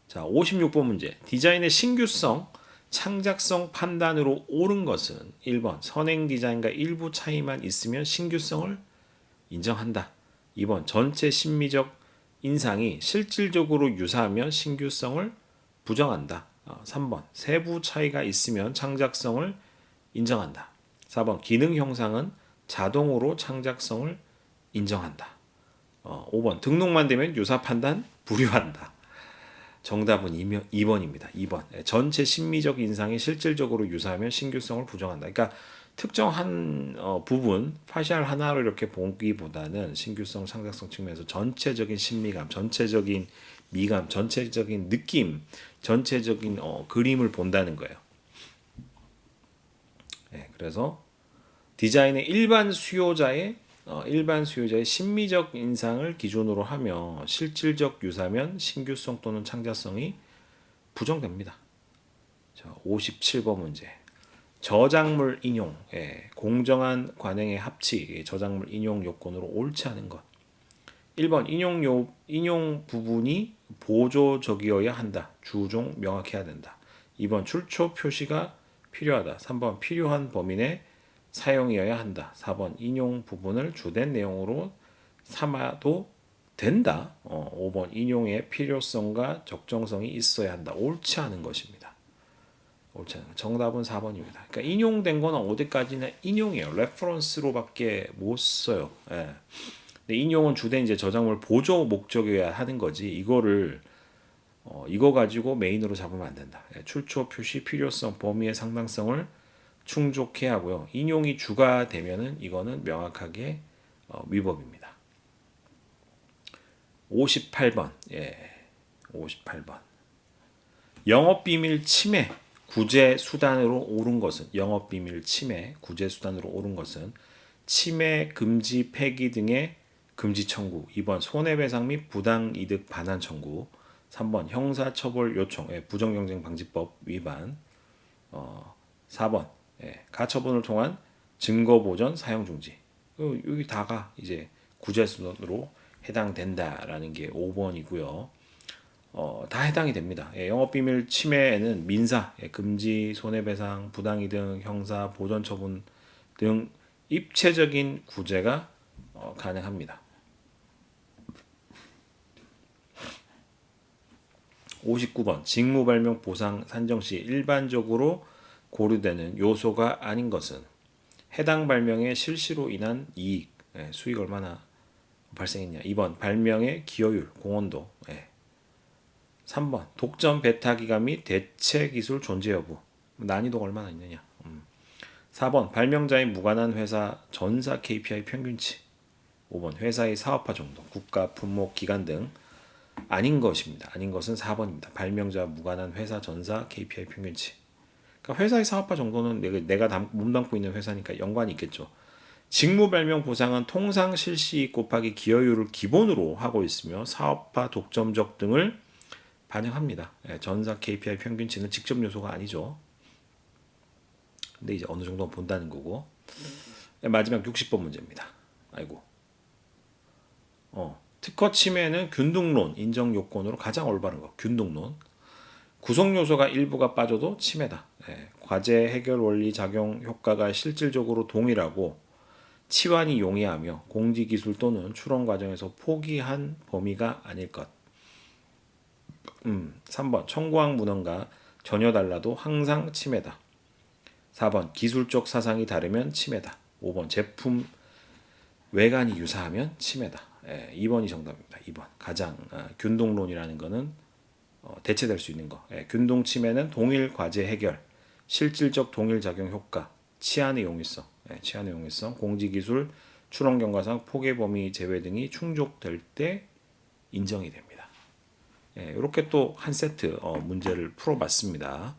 자, 56번 문제. 디자인의 신규성, 창작성 판단으로 옳은 것은 1번 선행 디자인과 일부 차이만 있으면 신규성을 인정한다. 2번 전체 심미적 인상이 실질적으로 유사하면 신규성을 부정한다. 3번 세부 차이가 있으면 창작성을 인정한다. 4번 기능 형상은 자동으로 창작성을 인정한다. 5번 등록만 되면 유사 판단 불효한다. 정답은 2번입니다. 2번. 전체 심미적 인상이 실질적으로 유사하면 신규성을 부정한다. 그러니까 특정한 부분, 파시알 하나를 이렇게 보기보다는 신규성, 창작성 측면에서 전체적인 심미감, 전체적인 미감, 전체적인 느낌, 전체적인 그림을 본다는 거예요. 네, 그래서 디자인의 일반 수요자의 심미적 인상을 기준으로 하며 실질적 유사면 신규성 또는 창작성이 부정됩니다. 자, 57번 문제. 저작물 인용, 공정한 관행의 합치, 저작물 인용 요건으로 옳지 않은 것. 1번 인용 부분이 보조적이어야 한다. 주종 명확해야 된다. 2번 출처 표시가 필요하다. 3번 필요한 범위 내 사용이어야 한다. 4번 인용 부분을 주된 내용으로 삼아도 된다. 5번 인용의 필요성과 적정성이 있어야 한다. 옳지 않은 것입니다. 옳지 않은 것. 정답은 4번입니다. 그러니까 인용된 거는 어디까지나 인용이에요. 레퍼런스로밖에 못 써요. 예. 근데 인용은 주된 이제 저작물 보조 목적이어야 하는 거지. 이거 가지고 메인으로 잡으면 안 된다. 예. 출처 표시 필요성 범위의 상당성을 충족해야 하고요. 인용이 주가 되면은 이거는 명확하게 위법입니다. 58번. 예. 58번. 영업비밀 침해 구제 수단으로 옳은 것은 영업비밀 침해 구제 수단으로 옳은 것은 침해 금지 폐기 등의 금지 청구. 2번 손해배상 및 부당이득 반환 청구. 3번 형사처벌 요청. 예. 부정경쟁방지법 위반. 4번 가처분을 통한 증거보전 사용 중지. 여기 다가 이제 구제 수단으로 해당된다라는 게 5번이고요. 다 해당이 됩니다. 영업비밀 침해에는 민사, 금지, 손해배상, 부당이득, 형사, 보전처분 등 입체적인 구제가 가능합니다. 59번 직무발명 보상 산정 시 일반적으로 고려되는 요소가 아닌 것은 해당 발명의 실시로 인한 이익, 수익 얼마나 발생했냐. 2번 발명의 기여율, 공헌도. 3번 독점 배타 기간 및 대체 기술 존재 여부, 난이도가 얼마나 있느냐. 4번 발명자의 무관한 회사 전사 KPI 평균치. 5번 회사의 사업화 정도, 국가, 품목, 기간 등 아닌 것입니다. 아닌 것은 4번입니다. 발명자 무관한 회사 전사 KPI 평균치. 그러니까 회사의 사업화 정도는 내가 몸담고 있는 회사니까 연관이 있겠죠. 직무 발명 보상은 통상 실시이익 곱하기 기여율을 기본으로 하고 있으며 사업화 독점적 등을 반영합니다. 전사 KPI 평균치는 직접 요소가 아니죠. 근데 이제 어느 정도 본다는 거고. 마지막 60번 문제입니다. 아이고. 특허 침해는 균등론 인정 요건으로 가장 올바른 거. 균등론. 구성 요소가 일부가 빠져도 침해다. 과제 해결 원리 작용 효과가 실질적으로 동일하고 치환이 용이하며 공지 기술 또는 출원 과정에서 포기한 범위가 아닐 것. 3번 청구한 문헌과 전혀 달라도 항상 침해다. 4번 기술적 사상이 다르면 침해다. 5번 제품 외관이 유사하면 침해다. 2번이 정답입니다. 2번 가장 균등론이라는 거는 대체될 수 있는 거. 균등 침해는 동일 과제 해결, 실질적 동일 작용 효과, 치안의 용이성, 치안의 용이성, 공지 기술, 출원 경과상, 포개 범위 제외 등이 충족될 때 인정이 됩니다. 이렇게 또 한 세트 문제를 풀어봤습니다.